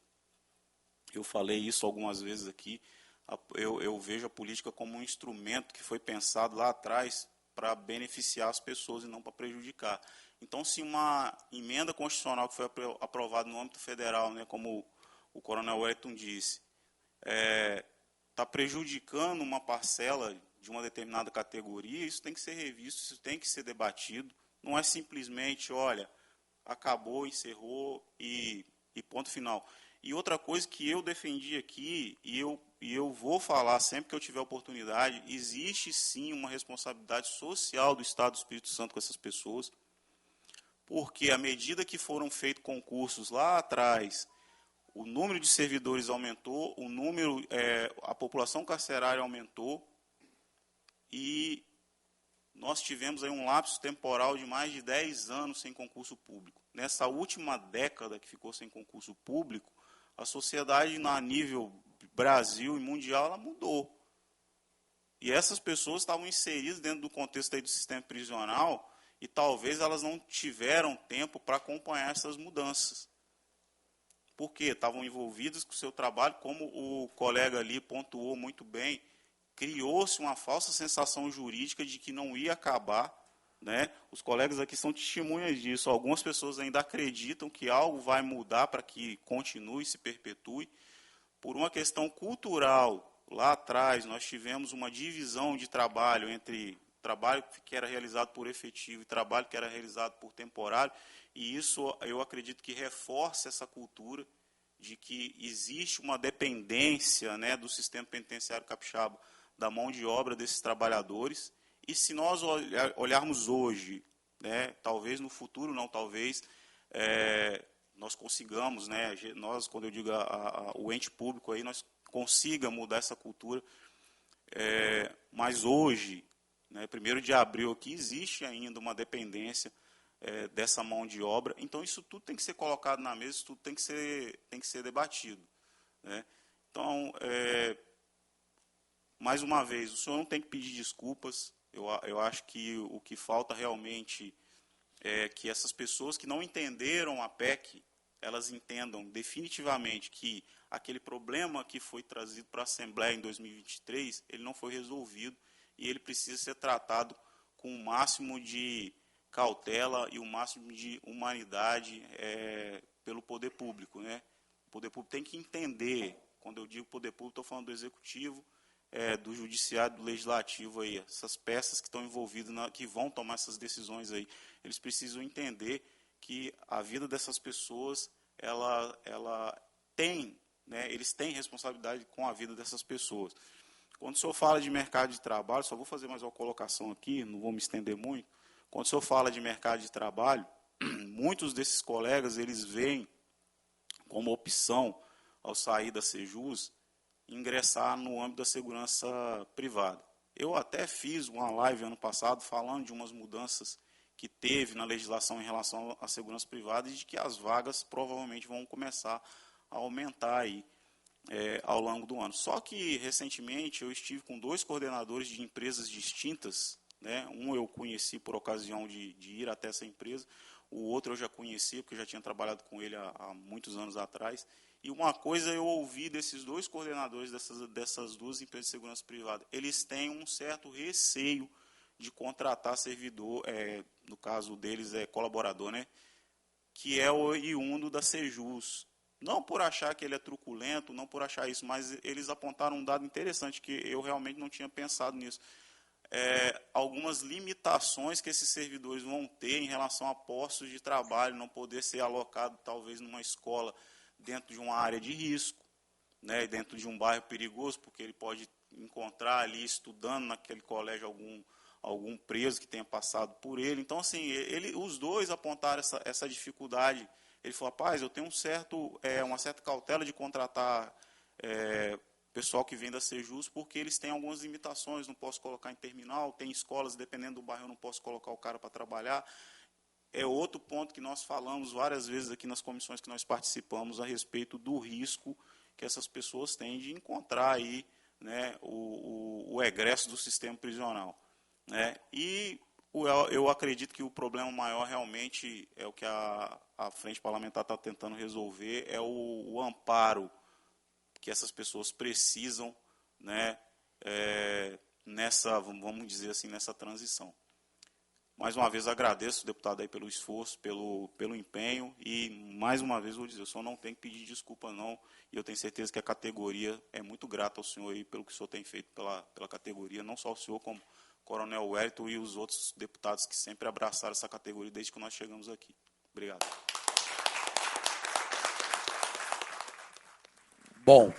E: eu falei isso algumas vezes aqui, eu vejo a política como um instrumento que foi pensado lá atrás para beneficiar as pessoas e não para prejudicar. Então, se uma emenda constitucional que foi aprovada no âmbito federal, como o coronel Wellington disse, está prejudicando uma parcela de uma determinada categoria, isso tem que ser revisto, isso tem que ser debatido. Não é simplesmente, olha, acabou, encerrou e ponto final. E outra coisa que eu defendi aqui, e eu vou falar sempre que eu tiver oportunidade, existe sim uma responsabilidade social do Estado do Espírito Santo com essas pessoas, porque à medida que foram feitos concursos lá atrás, o número de servidores aumentou, a população carcerária aumentou, e nós tivemos aí um lapso temporal de mais de 10 anos sem concurso público. Nessa última década que ficou sem concurso público, a sociedade, a nível Brasil e mundial, ela mudou. E essas pessoas estavam inseridas dentro do contexto aí do sistema prisional e talvez elas não tiveram tempo para acompanhar essas mudanças. Porque estavam envolvidas com o seu trabalho, como o colega ali pontuou muito bem, criou-se uma falsa sensação jurídica de que não ia acabar. Os colegas aqui são testemunhas disso. Algumas pessoas ainda acreditam que algo vai mudar para que continue, se perpetue. Por uma questão cultural, lá atrás nós tivemos uma divisão de trabalho entre trabalho que era realizado por efetivo e trabalho que era realizado por temporário, e isso eu acredito que reforça essa cultura de que existe uma dependência do sistema penitenciário capixaba da mão de obra desses trabalhadores. E se nós olharmos hoje, talvez no futuro, não talvez, nós consigamos, nós, quando eu digo o ente público, aí, nós consiga mudar essa cultura, mas hoje, 1º de abril aqui, existe ainda uma dependência dessa mão de obra, então isso tudo tem que ser colocado na mesa, isso tudo tem que ser debatido. Então, mais uma vez, o senhor não tem que pedir desculpas. Eu acho que o que falta realmente é que essas pessoas que não entenderam a PEC, elas entendam definitivamente que aquele problema que foi trazido para a Assembleia em 2023, ele não foi resolvido e ele precisa ser tratado com o máximo de cautela e o máximo de humanidade pelo poder público, né? O poder público tem que entender, quando eu digo poder público, estou falando do executivo, do judiciário, do legislativo aí, essas peças que estão envolvidas, que vão tomar essas decisões aí, eles precisam entender que a vida dessas pessoas, ela tem, né, eles têm responsabilidade com a vida dessas pessoas. Quando o senhor fala de mercado de trabalho, só vou fazer mais uma colocação aqui, não vou me estender muito. Quando o senhor fala de mercado de trabalho, muitos desses colegas, eles veem como opção, ao sair da Sejus, ingressar no âmbito da segurança privada. Eu até fiz uma live ano passado falando de umas mudanças que teve na legislação em relação à segurança privada e de que as vagas provavelmente vão começar a aumentar aí ao longo do ano. Só que, recentemente, eu estive com 2 coordenadores de empresas distintas, né? Um eu conheci por ocasião de ir até essa empresa, o outro eu já conhecia, porque eu já tinha trabalhado com ele há muitos anos atrás. E uma coisa eu ouvi desses 2 coordenadores dessas 2 empresas de segurança privada, eles têm um certo receio de contratar servidor, no caso deles é colaborador, né? Que é o oriundo da Sejus. Não por achar que ele é truculento, não por achar isso, mas eles apontaram um dado interessante, que eu realmente não tinha pensado nisso. Algumas limitações que esses servidores vão ter em relação a postos de trabalho, não poder ser alocado talvez numa escola dentro de uma área de risco, né, dentro de um bairro perigoso, porque ele pode encontrar ali estudando naquele colégio algum preso que tenha passado por ele. Então, assim, os 2 apontaram essa dificuldade. Ele falou, rapaz, eu tenho uma certa cautela de contratar pessoal que vem da Sejus, porque eles têm algumas limitações, não posso colocar em terminal, tem escolas, dependendo do bairro, eu não posso colocar o cara para trabalhar. É outro ponto que nós falamos várias vezes aqui nas comissões que nós participamos a respeito do risco que essas pessoas têm de encontrar aí, né, o egresso do sistema prisional, né? E eu acredito que o problema maior realmente é o que a Frente Parlamentar está tentando resolver, é o amparo que essas pessoas precisam, né, vamos dizer assim, nessa transição. Mais uma vez agradeço, deputado, aí, pelo esforço, pelo empenho, e mais uma vez vou dizer, o senhor não tem que pedir desculpa não, e eu tenho certeza que a categoria é muito grata ao senhor aí pelo que o senhor tem feito pela categoria, não só o senhor, como o Coronel Wellington e os outros deputados que sempre abraçaram essa categoria desde que nós chegamos aqui. Obrigado.
B: Bom,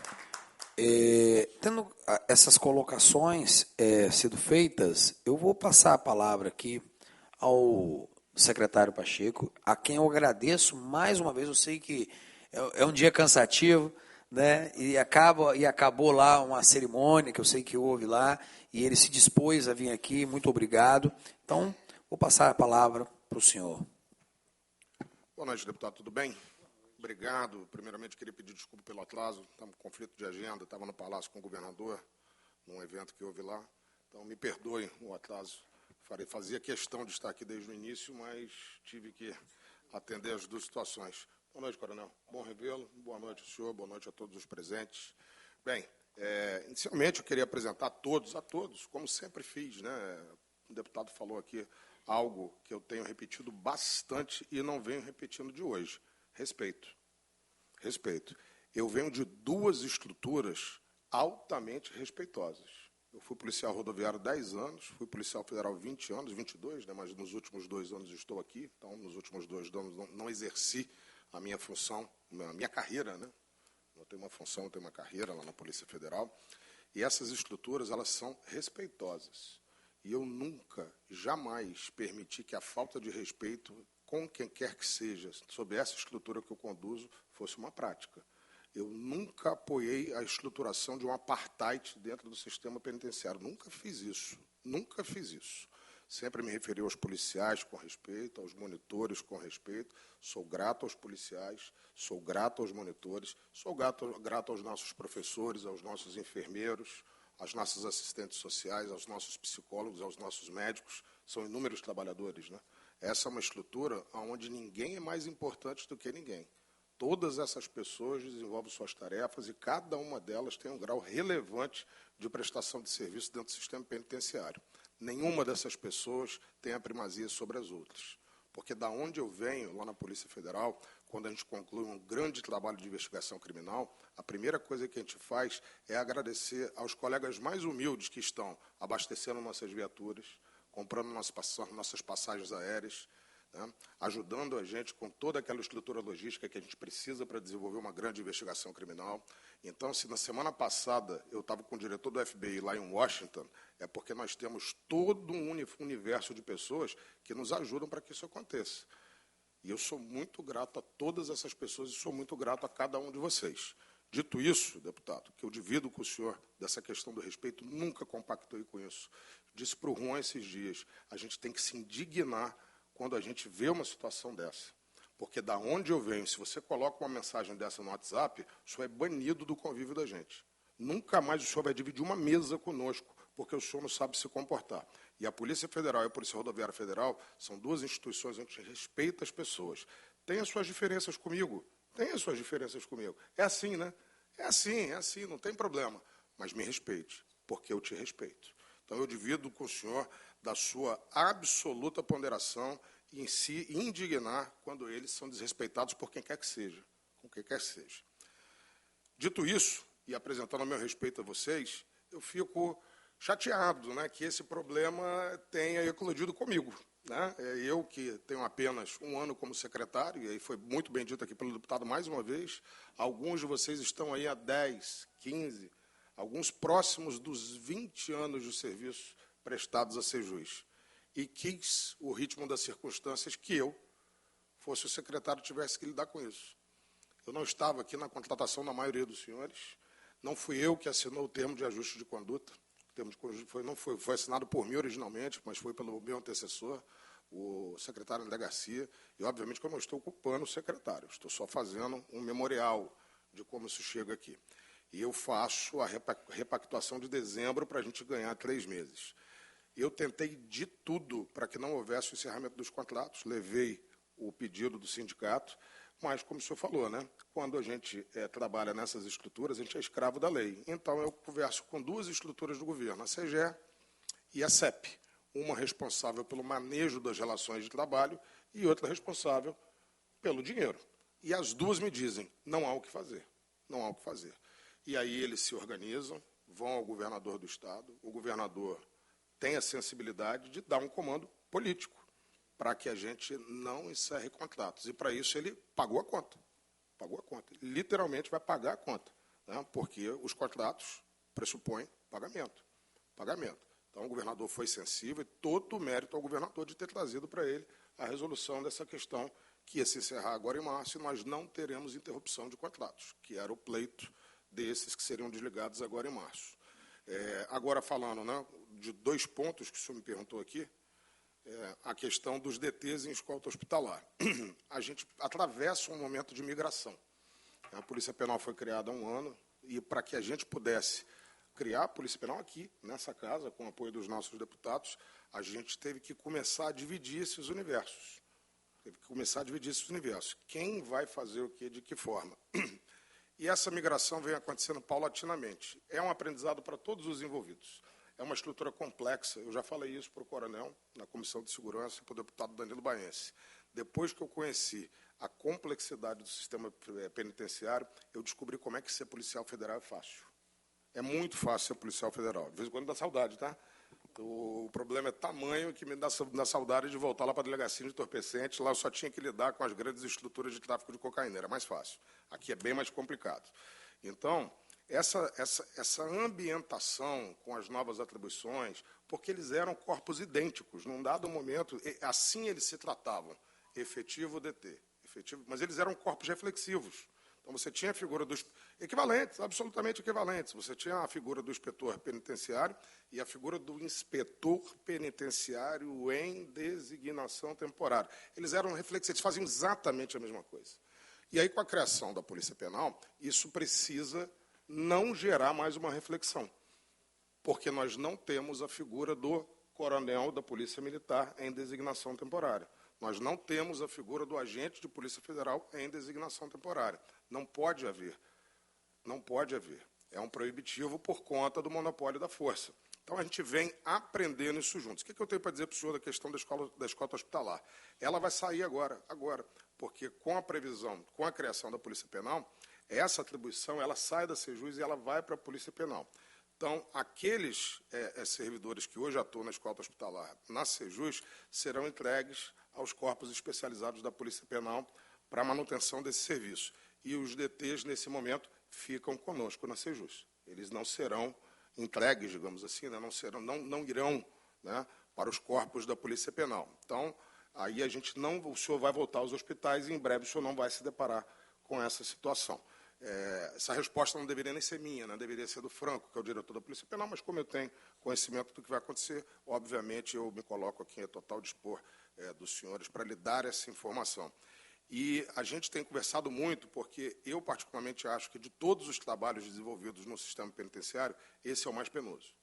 B: tendo essas colocações sido feitas, eu vou passar a palavra aqui ao secretário Pacheco, a quem eu agradeço mais uma vez. Eu sei que é um dia cansativo, né? E acabou lá uma cerimônia que eu sei que houve lá, e ele se dispôs a vir aqui. Muito obrigado. Então, vou passar a palavra para o senhor.
F: Boa noite, deputado, tudo bem? Obrigado. Primeiramente, queria pedir desculpa pelo atraso, estava com conflito de agenda, estava no Palácio com o governador, num evento que houve lá. Então, me perdoem o atraso. Fazia questão de estar aqui desde o início, mas tive que atender as 2 situações. Boa noite, coronel. Bom revê-lo. Boa noite ao senhor, boa noite a todos os presentes. Bem, inicialmente eu queria apresentar a todos, como sempre fiz, né? O deputado falou aqui algo que eu tenho repetido bastante e não venho repetindo de hoje. Respeito. Respeito. Eu venho de 2 estruturas altamente respeitosas. Eu fui policial rodoviário 10 anos, fui policial federal 20 anos, 22, né, mas nos últimos 2 anos estou aqui. Então, nos últimos 2 anos não exerci a minha função, a minha carreira, né? Eu tenho uma função, eu tenho uma carreira lá na Polícia Federal. E essas estruturas, elas são respeitosas. E eu nunca, jamais permiti que a falta de respeito com quem quer que seja, sobre essa estrutura que eu conduzo, fosse uma prática. Eu nunca apoiei a estruturação de um apartheid dentro do sistema penitenciário. Nunca fiz isso. Nunca fiz isso. Sempre me referi aos policiais com respeito, aos monitores com respeito. Sou grato aos policiais, sou grato aos monitores, sou grato aos nossos professores, aos nossos enfermeiros, às nossas assistentes sociais, aos nossos psicólogos, aos nossos médicos. São inúmeros trabalhadores, né? Essa é uma estrutura onde ninguém é mais importante do que ninguém. Todas essas pessoas desenvolvem suas tarefas e cada uma delas tem um grau relevante de prestação de serviço dentro do sistema penitenciário. Nenhuma dessas pessoas tem a primazia sobre as outras. Porque da onde eu venho, lá na Polícia Federal, quando a gente conclui um grande trabalho de investigação criminal, a primeira coisa que a gente faz é agradecer aos colegas mais humildes que estão abastecendo nossas viaturas, comprando nossas passagens aéreas, né, ajudando a gente com toda aquela estrutura logística que a gente precisa para desenvolver uma grande investigação criminal. Então, se na semana passada eu estava com o diretor do FBI lá em Washington, é porque nós temos todo um universo de pessoas que nos ajudam para que isso aconteça. E eu sou muito grato a todas essas pessoas e sou muito grato a cada um de vocês. Dito isso, deputado, que eu divido com o senhor dessa questão do respeito, nunca compactuei com isso. Disse para o Juan esses dias, a gente tem que se indignar quando a gente vê uma situação dessa. Porque da onde eu venho, se você coloca uma mensagem dessa no WhatsApp, o senhor é banido do convívio da gente. Nunca mais o senhor vai dividir uma mesa conosco, porque o senhor não sabe se comportar. E a Polícia Federal e a Polícia Rodoviária Federal são duas instituições onde a gente respeita as pessoas. Tem as suas diferenças comigo? Tem as suas diferenças comigo. É assim, né? É assim, não tem problema. Mas me respeite, porque eu te respeito. Então, eu divido com o senhor da sua absoluta ponderação em se indignar quando eles são desrespeitados por quem quer que seja, com quem quer que seja. Dito isso, e apresentando o meu respeito a vocês, eu fico chateado, né, que esse problema tenha eclodido comigo. Né? Eu que tenho apenas um ano como secretário, e aí foi muito bem dito aqui pelo deputado mais uma vez, alguns de vocês estão aí há 10, 15, alguns próximos dos 20 anos de serviço prestados a ser juiz. E quis o ritmo das circunstâncias que eu fosse o secretário e tivesse que lidar com isso. Eu não estava aqui na contratação da maioria dos senhores, não fui eu que assinou o termo de ajuste de conduta, o termo de conduta foi assinado por mim originalmente, mas foi pelo meu antecessor, o secretário André Garcia, e obviamente que eu não estou culpando o secretário, estou só fazendo um memorial de como isso chega aqui. E eu faço a repactuação de dezembro para a gente ganhar 3 meses. Eu tentei de tudo para que não houvesse o encerramento dos contratos, levei o pedido do sindicato, mas, como o senhor falou, né, quando a gente trabalha nessas estruturas, a gente é escravo da lei. Então, eu converso com 2 estruturas do governo, a CGE e a CEP, uma responsável pelo manejo das relações de trabalho e outra responsável pelo dinheiro. E as 2 me dizem, não há o que fazer, não há o que fazer. E aí eles se organizam, vão ao governador do Estado, o governador tem a sensibilidade de dar um comando político para que a gente não encerre contratos. E, para isso, ele pagou a conta. Pagou a conta. Literalmente vai pagar a conta, né? Porque os contratos pressupõem pagamento. Pagamento. Então, o governador foi sensível e todo o mérito ao governador de ter trazido para ele a resolução dessa questão que ia se encerrar agora em março e nós não teremos interrupção de contratos, que era o pleito desses que seriam desligados agora em março. Agora, falando, né, de 2 pontos que o senhor me perguntou aqui, a questão dos DTs em escolta hospitalar. A gente atravessa um momento de migração. A Polícia Penal foi criada há 1 ano e, para que a gente pudesse criar a Polícia Penal aqui, nessa casa, com o apoio dos nossos deputados, a gente teve que começar a dividir esses universos. Quem vai fazer o quê, de que forma? E essa migração vem acontecendo paulatinamente. É um aprendizado para todos os envolvidos. É uma estrutura complexa. Eu já falei isso para o coronel, na Comissão de Segurança, e para o deputado Danilo Baense. Depois que eu conheci a complexidade do sistema penitenciário, eu descobri como é que ser policial federal é fácil. É muito fácil ser policial federal. De vez em quando dá saudade, tá? O problema é tamanho que me dá saudade de voltar lá para a delegacia de entorpecentes. Lá eu só tinha que lidar com as grandes estruturas de tráfico de cocaína. Era mais fácil. Aqui é bem mais complicado. Então, essa ambientação com as novas atribuições, porque eles eram corpos idênticos. Num dado momento, assim eles se tratavam. Efetivo DT. Efetivo, mas eles eram corpos reflexivos. Então, você tinha a figura dos equivalentes, absolutamente equivalentes. Você tinha a figura do inspetor penitenciário e a figura do inspetor penitenciário em designação temporária. Eles eram reflexivos, eles faziam exatamente a mesma coisa. E aí, com a criação da Polícia Penal, isso precisa não gerar mais uma reflexão, porque nós não temos a figura do coronel da Polícia Militar em designação temporária. Nós não temos a figura do agente de Polícia Federal em designação temporária. Não pode haver. Não pode haver. É um proibitivo por conta do monopólio da força. Então, a gente vem aprendendo isso juntos. O que eu tenho para dizer para o senhor da questão da escolta hospitalar? Ela vai sair agora, porque com a previsão, com a criação da Polícia Penal, essa atribuição ela sai da Sejus e ela vai para a Polícia Penal. Então, aqueles servidores que hoje atuam na escolta hospitalar na Sejus serão entregues aos corpos especializados da Polícia Penal para a manutenção desse serviço. E os DTs, nesse momento, ficam conosco na Sejus. Eles não serão entregues, digamos assim, né? não irão, né, para os corpos da Polícia Penal. Então, aí o senhor vai voltar aos hospitais e em breve o senhor não vai se deparar com essa situação. Essa resposta não deveria nem ser minha, né? Deveria ser do Franco, que é o diretor da Polícia Penal, mas como eu tenho conhecimento do que vai acontecer, obviamente eu me coloco aqui a total dispor dos senhores para lhe dar essa informação. E a gente tem conversado muito, porque eu particularmente acho que de todos os trabalhos desenvolvidos no sistema penitenciário, esse é o mais penoso.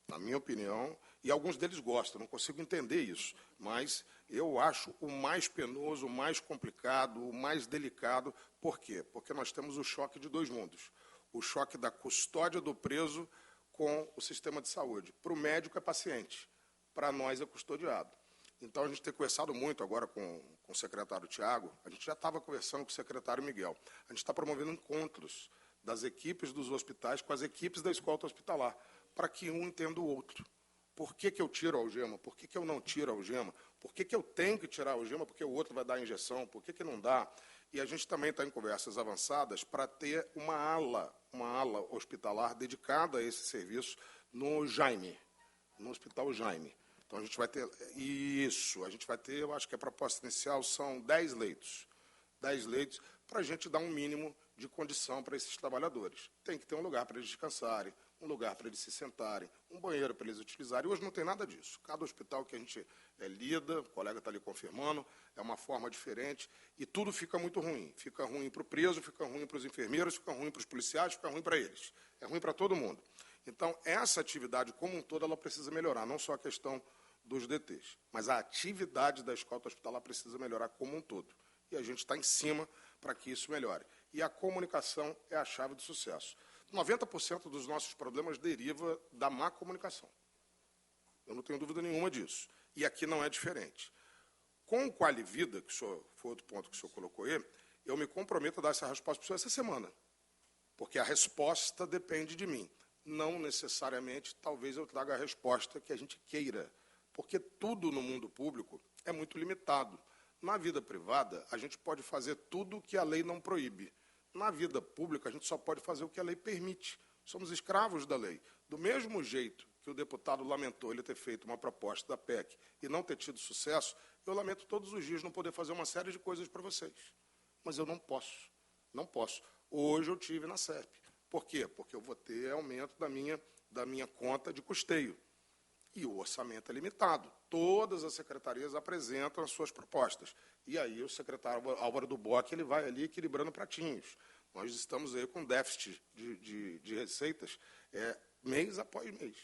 F: Na minha opinião, e alguns deles gostam, não consigo entender isso, mas eu acho o mais penoso, o mais complicado, o mais delicado. Por quê? Porque nós temos o choque de dois mundos. O choque da custódia do preso com o sistema de saúde. Para o médico é paciente, para nós é custodiado. Então, a gente tem conversado muito agora com o secretário Tiago, a gente já estava conversando com o secretário Miguel. A gente está promovendo encontros das equipes dos hospitais com as equipes da escolta hospitalar, para que um entenda o outro. Por que eu tiro a algema? Por que eu não tiro a algema? Por que eu tenho que tirar a algema porque o outro vai dar a injeção? Por que não dá? E a gente também está em conversas avançadas para ter uma ala hospitalar dedicada a esse serviço no Jaime, no Hospital Jaime. Então, a gente vai ter isso, eu acho que a proposta inicial são 10 leitos. 10 leitos para a gente dar um mínimo de condição para esses trabalhadores. Tem que ter um lugar para eles descansarem, um lugar para eles se sentarem, um banheiro para eles utilizarem. Hoje não tem nada disso. Cada hospital que a gente lida, o colega está ali confirmando, é uma forma diferente e tudo fica muito ruim. Fica ruim para o preso, fica ruim para os enfermeiros, fica ruim para os policiais, fica ruim para eles. É ruim para todo mundo. Então, essa atividade como um todo, ela precisa melhorar, não só a questão dos DTs, mas a atividade da escolta hospitalar precisa melhorar como um todo. E a gente está em cima para que isso melhore. E a comunicação é a chave do sucesso. 90% dos nossos problemas deriva da má comunicação. Eu não tenho dúvida nenhuma disso. E aqui não é diferente. Com o Qualivida, que foi outro ponto que o senhor colocou aí, eu me comprometo a dar essa resposta para o senhor essa semana. Porque a resposta depende de mim. Não necessariamente, talvez eu traga a resposta que a gente queira. Porque tudo no mundo público é muito limitado. Na vida privada, a gente pode fazer tudo o que a lei não proíbe. Na vida pública, a gente só pode fazer o que a lei permite. Somos escravos da lei. Do mesmo jeito que o deputado lamentou ele ter feito uma proposta da PEC e não ter tido sucesso, eu lamento todos os dias não poder fazer uma série de coisas para vocês. Mas eu não posso. Não posso. Hoje eu tive na SERP. Por quê? Porque eu vou ter aumento da minha conta de custeio. E o orçamento é limitado. Todas as secretarias apresentam as suas propostas. E aí o secretário Álvaro do Bock ele vai ali equilibrando pratinhos. Nós estamos aí com déficit de receitas mês após mês.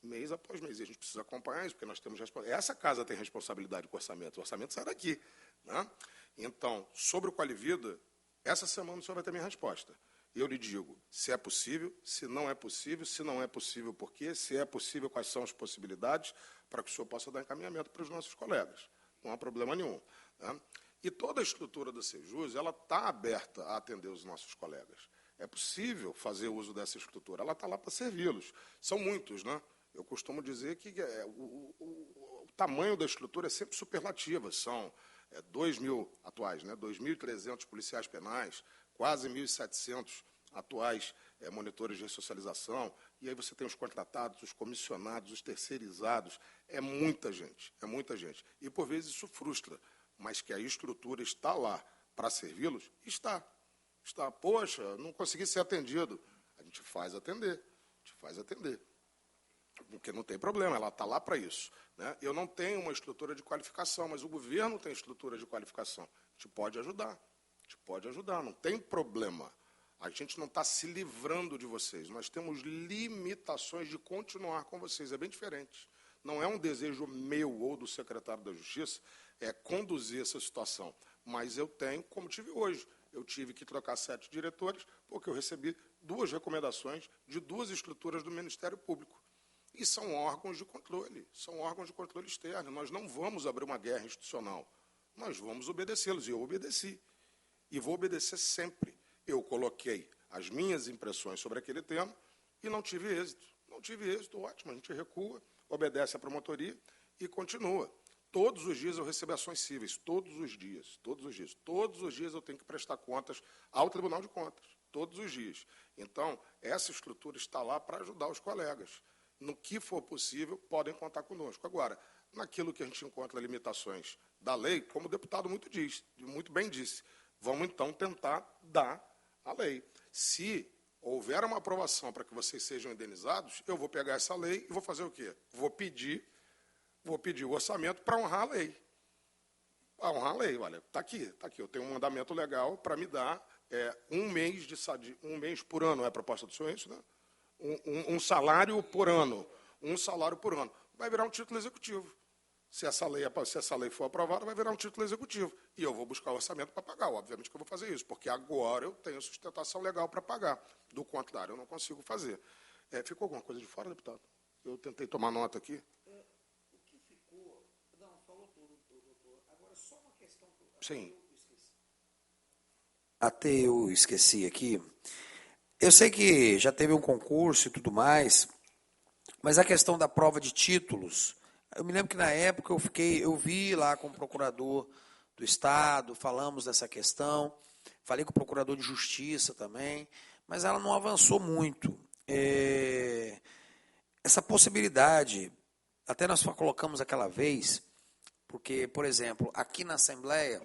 F: Mês após mês. E a gente precisa acompanhar isso, porque nós temos essa casa tem responsabilidade com o orçamento. O orçamento sai daqui. Né? Então, sobre o Qualivida, essa semana o senhor vai ter minha resposta. Eu lhe digo se é possível, se não é possível, por quê, se é possível, quais são as possibilidades, para que o senhor possa dar encaminhamento para os nossos colegas. Não há problema nenhum. Né? E toda a estrutura da Sejus está aberta a atender os nossos colegas. É possível fazer uso dessa estrutura, ela está lá para servi-los. São muitos, né? Eu costumo dizer que o tamanho da estrutura é sempre superlativa. São 2.000 atuais, né? 2.300 policiais penais, quase 1.700 atuais monitores de ressocialização, e aí você tem os contratados, os comissionados, os terceirizados. É muita gente. E, por vezes, isso frustra, mas que a estrutura está lá para servi-los, está. Poxa, não consegui ser atendido. A gente faz atender. Porque não tem problema, ela está lá para isso. Né? Eu não tenho uma estrutura de qualificação, mas o governo tem estrutura de qualificação. A gente pode ajudar, não tem problema. A gente não está se livrando de vocês, nós temos limitações de continuar com vocês, é bem diferente. Não é um desejo meu ou do secretário da Justiça conduzir essa situação. Mas eu tenho, como tive hoje. Eu tive que trocar 7 diretores, porque eu recebi 2 recomendações de 2 estruturas do Ministério Público. E são órgãos de controle externo. Nós não vamos abrir uma guerra institucional. Nós vamos obedecê-los, e eu obedeci. E vou obedecer sempre. Eu coloquei as minhas impressões sobre aquele tema e não tive êxito. Não tive êxito, ótimo, a gente recua, obedece à promotoria e continua. Todos os dias eu recebo ações cíveis, todos os dias. Todos os dias eu tenho que prestar contas ao Tribunal de Contas, todos os dias. Então, essa estrutura está lá para ajudar os colegas. No que for possível, podem contar conosco. Agora, naquilo que a gente encontra limitações da lei, como o deputado muito bem disse, vamos então tentar dar a lei. Se houver uma aprovação para que vocês sejam indenizados, eu vou pegar essa lei e vou fazer o quê? Vou pedir o orçamento para honrar a lei. Para honrar a lei, olha, está aqui. Eu tenho um mandamento legal para me dar um mês por ano, é a proposta do senhor isso, né? Um salário por ano. Vai virar um título executivo. Se essa lei for aprovada, vai virar um título executivo. E eu vou buscar o orçamento para pagar. Obviamente que eu vou fazer isso, porque agora eu tenho sustentação legal para pagar. Do contrário, eu não consigo fazer. Ficou alguma coisa de fora, deputado? Eu tentei tomar nota aqui.
B: O que ficou... Não, falou tudo, doutor. Agora, só uma questão...
F: Sim.
B: Até eu esqueci aqui. Eu sei que já teve um concurso e tudo mais, mas a questão da prova de títulos, eu me lembro que na época eu vi lá com o procurador do Estado, falamos dessa questão, falei com o procurador de Justiça também, mas ela não avançou muito. Essa possibilidade, até nós colocamos aquela vez, porque, por exemplo, aqui na Assembleia,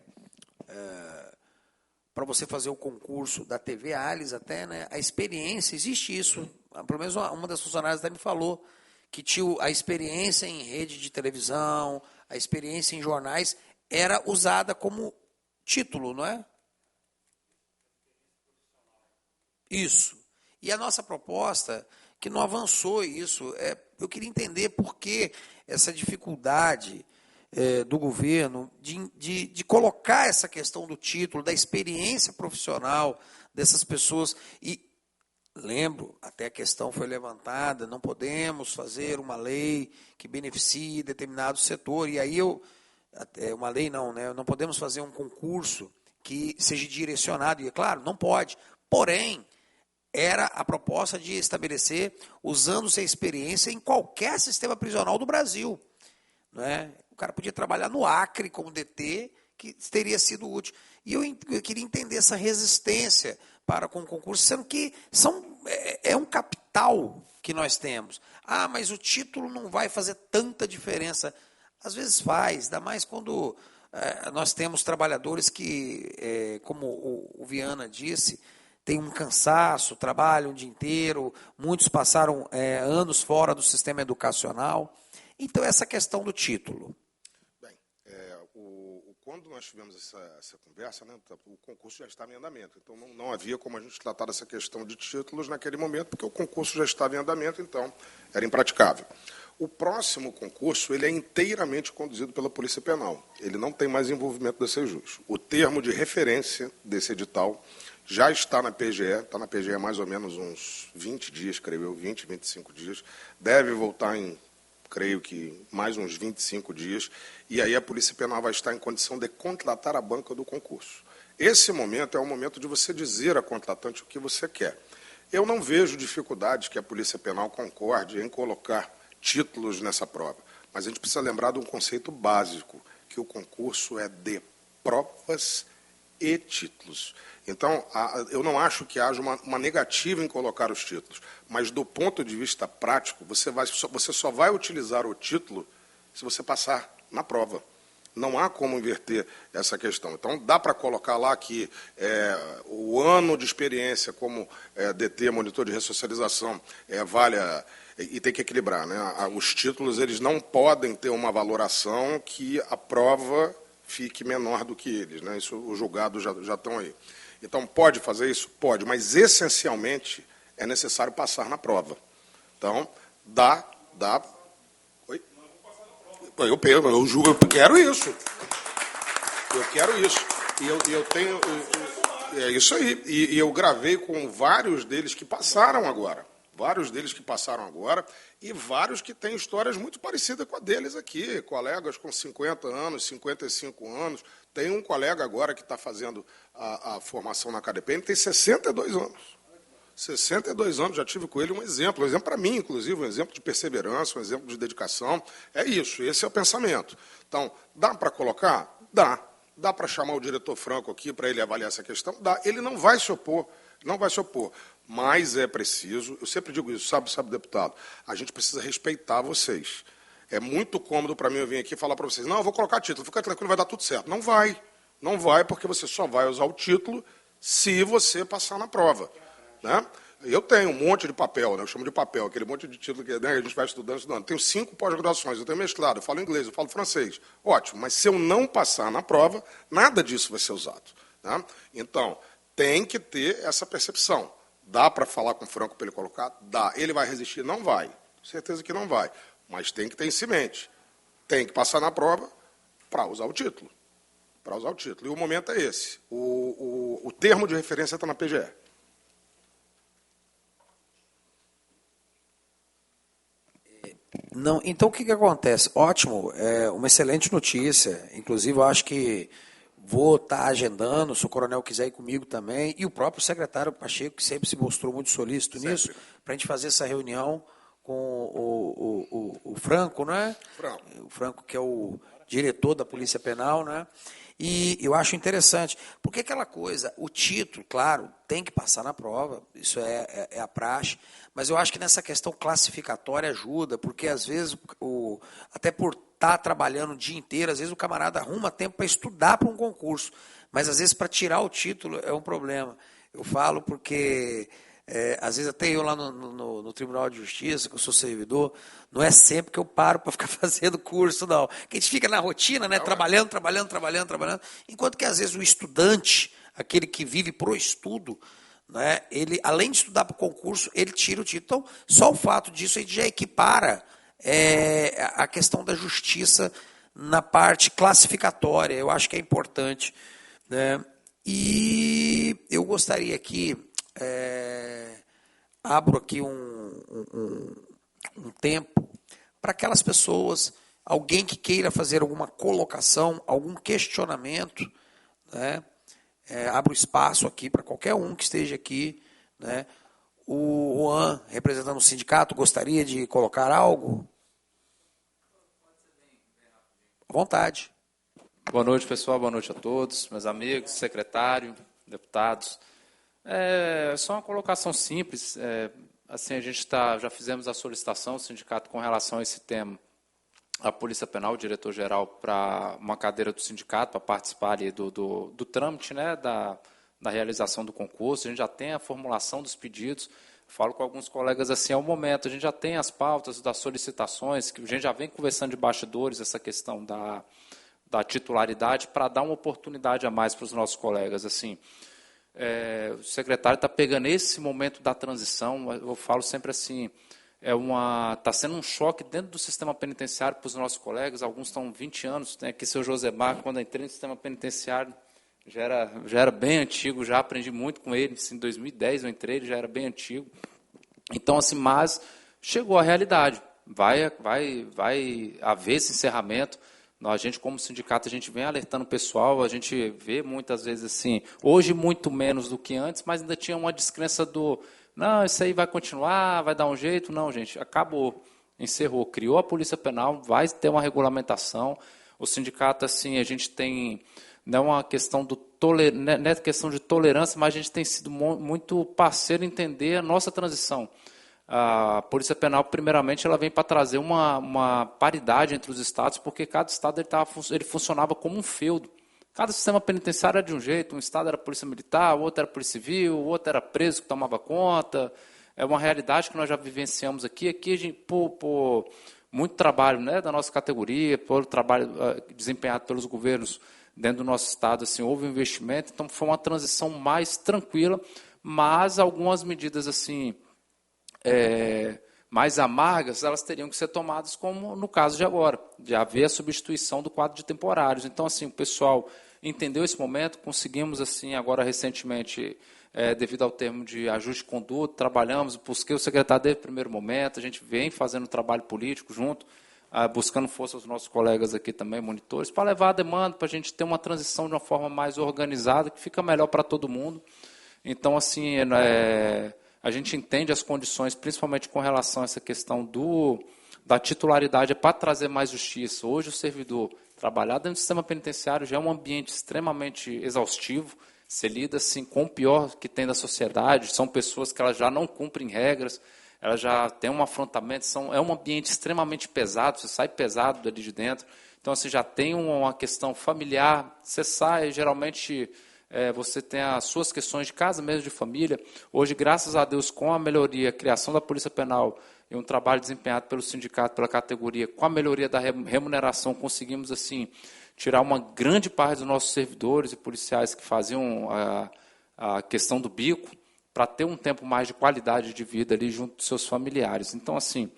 B: para você fazer o concurso da TV Alice até, né, a experiência, existe isso, pelo menos uma das funcionárias até me falou, que tinha a experiência em rede de televisão, a experiência em jornais, era usada como título, não é? Isso. E a nossa proposta, que não avançou isso, eu queria entender por que essa dificuldade do governo de colocar essa questão do título, da experiência profissional dessas pessoas. E lembro, até a questão foi levantada, não podemos fazer uma lei que beneficie determinado setor. E aí uma lei não, né? Não podemos fazer um concurso que seja direcionado. E é claro, não pode. Porém, era a proposta de estabelecer, usando-se a experiência em qualquer sistema prisional do Brasil. Não é? O cara podia trabalhar no Acre como DT, que teria sido útil. E eu queria entender essa resistência para com o concurso, sendo que é um capital que nós temos. Ah, mas o título não vai fazer tanta diferença. Às vezes faz, ainda mais quando nós temos trabalhadores que, como o Viana disse, tem um cansaço, trabalham o dia inteiro, muitos passaram anos fora do sistema educacional. Então, essa questão do título.
F: Bem, quando nós tivemos essa conversa, né, o concurso já estava em andamento. Então, não havia como a gente tratar dessa questão de títulos naquele momento, porque o concurso já estava em andamento, então era impraticável. O próximo concurso ele é inteiramente conduzido pela Polícia Penal. Ele não tem mais envolvimento da Sejus. O termo de referência desse edital já está na PGE, está na PGE há mais ou menos uns 20 dias, creio eu, 20, 25 dias. Deve voltar em, creio que, mais uns 25 dias. E aí a Polícia Penal vai estar em condição de contratar a banca do concurso. Esse momento é o momento de você dizer à contratante o que você quer. Eu não vejo dificuldade que a Polícia Penal concorde em colocar títulos nessa prova. Mas a gente precisa lembrar de um conceito básico, que o concurso é de provas e títulos. Então, eu não acho que haja uma negativa em colocar os títulos, mas do ponto de vista prático, você só vai utilizar o título se você passar na prova. Não há como inverter essa questão. Então, dá para colocar lá que o ano de experiência como DT, monitor de ressocialização, vale e tem que equilibrar, né? Os títulos eles não podem ter uma valoração que a prova fique menor do que eles, né? Isso, os julgados já estão aí. Então, pode fazer isso? Pode, mas essencialmente é necessário passar na prova. Então, dá... Oi? Eu quero isso. Eu quero isso. E eu tenho... É isso aí. E eu gravei com vários deles que passaram agora. E vários que têm histórias muito parecidas com a deles aqui. Colegas com 50 anos, 55 anos. Tem um colega agora que está fazendo a formação na KDP, ele tem 62 anos. 62 anos, já tive com ele um exemplo para mim, inclusive, um exemplo de perseverança, um exemplo de dedicação. É isso, esse é o pensamento. Então, dá para colocar? Dá. Dá para chamar o diretor Franco aqui para ele avaliar essa questão? Dá. Ele não vai se opor, mas é preciso, eu sempre digo isso, sabe, deputado, a gente precisa respeitar vocês. É muito cômodo para mim eu vir aqui e falar para vocês, não, eu vou colocar título, fica tranquilo, vai dar tudo certo. Não vai, porque você só vai usar o título se você passar na prova. Né? Eu tenho um monte de papel, né? Eu chamo de papel, aquele monte de título que, né, a gente vai estudando. Tenho 5 pós-graduações, eu tenho mestrado, eu falo inglês, eu falo francês. Ótimo, mas se eu não passar na prova, nada disso vai ser usado. Né? Então, tem que ter essa percepção. Dá para falar com o Franco para ele colocar? Dá. Ele vai resistir? Não vai. Certeza que não vai. Mas tem que ter isso em mente. Tem que passar na prova para usar o título. E o momento é esse. O termo de referência está na PGE.
B: Não, então, o que acontece? Ótimo, é uma excelente notícia. Inclusive, eu acho que vou estar agendando, se o coronel quiser ir comigo também, e o próprio secretário Pacheco, que sempre se mostrou muito solícito nisso, para a gente fazer essa reunião com o Franco, né? O Franco, que é o diretor da Polícia Penal, né? E eu acho interessante, porque aquela coisa, o título, claro, tem que passar na prova, isso é a praxe, mas eu acho que nessa questão classificatória ajuda, porque às vezes, até por estar trabalhando o dia inteiro, às vezes o camarada arruma tempo para estudar para um concurso, mas às vezes para tirar o título é um problema. Eu falo porque... às vezes até eu lá no Tribunal de Justiça, que eu sou servidor, não é sempre que eu paro para ficar fazendo curso, não. Que a gente fica na rotina, né, trabalhando, enquanto que às vezes o estudante, aquele que vive pro estudo, né, ele, além de estudar para o concurso, ele tira o título. Então, só o fato disso aí já equipara a questão da justiça na parte classificatória. Eu acho que é importante. Né? E eu gostaria aqui... abro aqui um tempo para aquelas pessoas, alguém que queira fazer alguma colocação, algum questionamento, né? Abro espaço aqui para qualquer um que esteja aqui, né? O Juan, representando o sindicato, gostaria de colocar algo? À vontade.
G: Boa noite, pessoal, boa noite a todos, meus amigos, secretário, deputados. Só uma colocação simples. Assim, a gente já fizemos a solicitação do sindicato com relação a esse tema. A Polícia Penal, o diretor-geral, para uma cadeira do sindicato, para participar ali do trâmite, né, da realização do concurso. A gente já tem a formulação dos pedidos. Falo com alguns colegas assim, é o momento. A gente já tem as pautas das solicitações, que a gente já vem conversando de bastidores, essa questão da titularidade, para dar uma oportunidade a mais para os nossos colegas, assim. O secretário está pegando esse momento da transição, eu falo sempre assim, está sendo um choque dentro do sistema penitenciário para os nossos colegas, alguns estão 20 anos, tem aqui seu Josemar, quando eu entrei no sistema penitenciário, já era bem antigo, já aprendi muito com ele, em 2010 eu entrei, ele já era bem antigo, então assim, mas chegou a realidade, vai haver esse encerramento. A gente, como sindicato, a gente vem alertando o pessoal, a gente vê muitas vezes assim, hoje muito menos do que antes, mas ainda tinha uma descrença não, isso aí vai continuar, vai dar um jeito. Não, gente, acabou, encerrou, criou a Polícia Penal, vai ter uma regulamentação. O sindicato, assim, a gente tem, não é uma questão não é questão de tolerância, mas a gente tem sido muito parceiro em entender a nossa transição. A Polícia Penal, primeiramente, ela vem para trazer uma paridade entre os estados, porque cada estado ele funcionava como um feudo. Cada sistema penitenciário era de um jeito, um estado era Polícia Militar, o outro era Polícia Civil, o outro era preso que tomava conta. É uma realidade que nós já vivenciamos aqui. Aqui, a gente, por muito trabalho, né, da nossa categoria, por trabalho desempenhado pelos governos dentro do nosso estado, assim, houve um investimento, então foi uma transição mais tranquila, mas algumas medidas assim... mais amargas, elas teriam que ser tomadas como no caso de agora, de haver a substituição do quadro de temporários. Então, assim, o pessoal entendeu esse momento, conseguimos, assim, agora recentemente, devido ao termo de ajuste de conduta, trabalhamos, busquei o secretário desde o primeiro momento, a gente vem fazendo trabalho político junto, buscando força aos nossos colegas aqui também, monitores, para levar a demanda, para a gente ter uma transição de uma forma mais organizada, que fica melhor para todo mundo. Então, assim, a gente entende as condições, principalmente com relação a essa questão da titularidade, para trazer mais justiça. Hoje, o servidor trabalhar dentro do sistema penitenciário já é um ambiente extremamente exaustivo, você lida assim, com o pior que tem da sociedade, são pessoas que elas já não cumprem regras, elas já têm um afrontamento, é um ambiente extremamente pesado, você sai pesado dali de dentro, então você já tem uma questão familiar, você sai, geralmente você tem as suas questões de casa mesmo, de família. Hoje, graças a Deus, com a melhoria, a criação da Polícia Penal e um trabalho desempenhado pelo sindicato, pela categoria, com a melhoria da remuneração, conseguimos assim tirar uma grande parte dos nossos servidores e policiais que faziam a questão do bico, para ter um tempo mais de qualidade de vida ali junto dos seus familiares. Então, assim,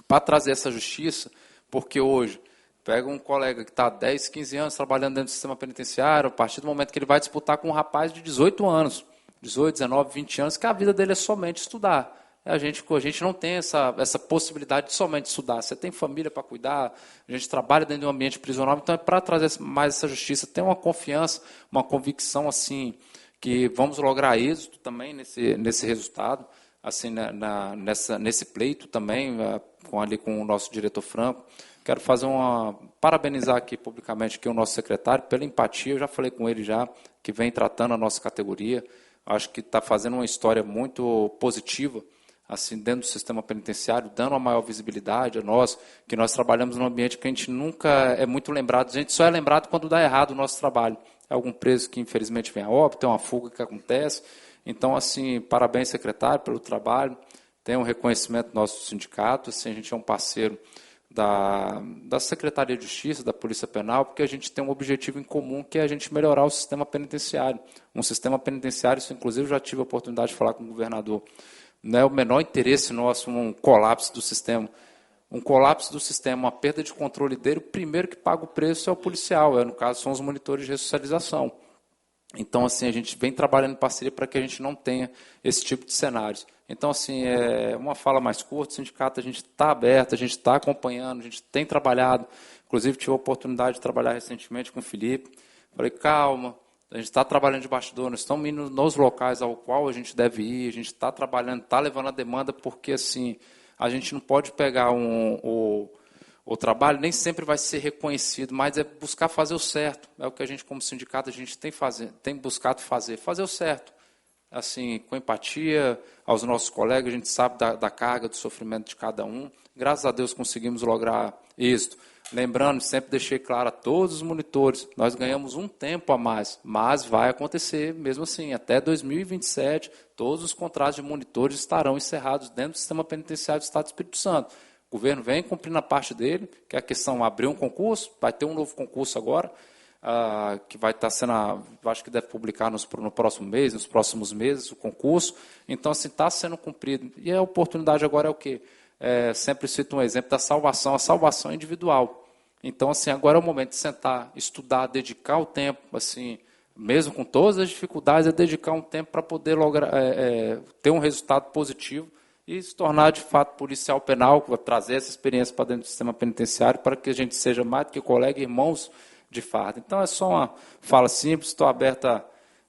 G: para trazer essa justiça, porque hoje, pega um colega que está há 10, 15 anos trabalhando dentro do sistema penitenciário, a partir do momento que ele vai disputar com um rapaz de 18 anos, 18, 19, 20 anos, que a vida dele é somente estudar. A gente não tem essa possibilidade de somente estudar. Você tem família para cuidar, a gente trabalha dentro de um ambiente prisional, então é para trazer mais essa justiça, ter uma confiança, uma convicção assim, que vamos lograr êxito também nesse resultado, assim, nesse pleito também, com o nosso diretor Franco. Quero parabenizar aqui publicamente aqui o nosso secretário pela empatia, eu já falei com ele já, que vem tratando a nossa categoria, acho que está fazendo uma história muito positiva, assim, dentro do sistema penitenciário, dando uma maior visibilidade a nós, que nós trabalhamos num ambiente que a gente nunca é muito lembrado, a gente só é lembrado quando dá errado o nosso trabalho. É algum preso que, infelizmente, vem a óbito, é uma fuga que acontece. Então, assim, parabéns, secretário, pelo trabalho, tem um reconhecimento do nosso sindicato, assim, a gente é um parceiro da Secretaria de Justiça, da Polícia Penal, porque a gente tem um objetivo em comum, que é a gente melhorar o sistema penitenciário. Um sistema penitenciário, isso, inclusive, eu já tive a oportunidade de falar com o governador, não é o menor interesse nosso um colapso do sistema. Um colapso do sistema, uma perda de controle dele, o primeiro que paga o preço é o policial, no caso são os monitores de ressocialização. Então, assim, a gente vem trabalhando em parceria para que a gente não tenha esse tipo de cenários. Então, assim, uma fala mais curta, o sindicato, a gente está aberto, a gente está acompanhando, a gente tem trabalhado, inclusive tive a oportunidade de trabalhar recentemente com o Felipe, falei, calma, a gente está trabalhando de bastidor, nós estamos indo nos locais ao qual a gente deve ir, a gente está trabalhando, está levando a demanda, porque, assim, a gente não pode pegar o trabalho, nem sempre vai ser reconhecido, mas é buscar fazer o certo. É o que a gente, como sindicato, a gente tem buscado fazer o certo. Assim, com empatia aos nossos colegas, a gente sabe da carga, do sofrimento de cada um. Graças a Deus conseguimos lograr êxito. Lembrando, sempre deixei claro a todos os monitores, nós ganhamos um tempo a mais, mas vai acontecer mesmo assim, até 2027, todos os contratos de monitores estarão encerrados dentro do sistema penitenciário do Estado do Espírito Santo. O governo vem cumprindo a parte dele, que é a questão abrir um concurso, vai ter um novo concurso agora, que vai estar sendo, acho que deve publicar no próximo mês, nos próximos meses, o concurso. Então, assim, está sendo cumprido. E a oportunidade agora é o quê? Sempre cito um exemplo da salvação, a salvação individual. Então, assim, agora é o momento de sentar, estudar, dedicar o tempo, assim, mesmo com todas as dificuldades, é dedicar um tempo para poder ter um resultado positivo e se tornar, de fato, policial penal, trazer essa experiência para dentro do sistema penitenciário, para que a gente seja mais do que colega e irmãos de farda. Então, é só uma fala simples, estou aberta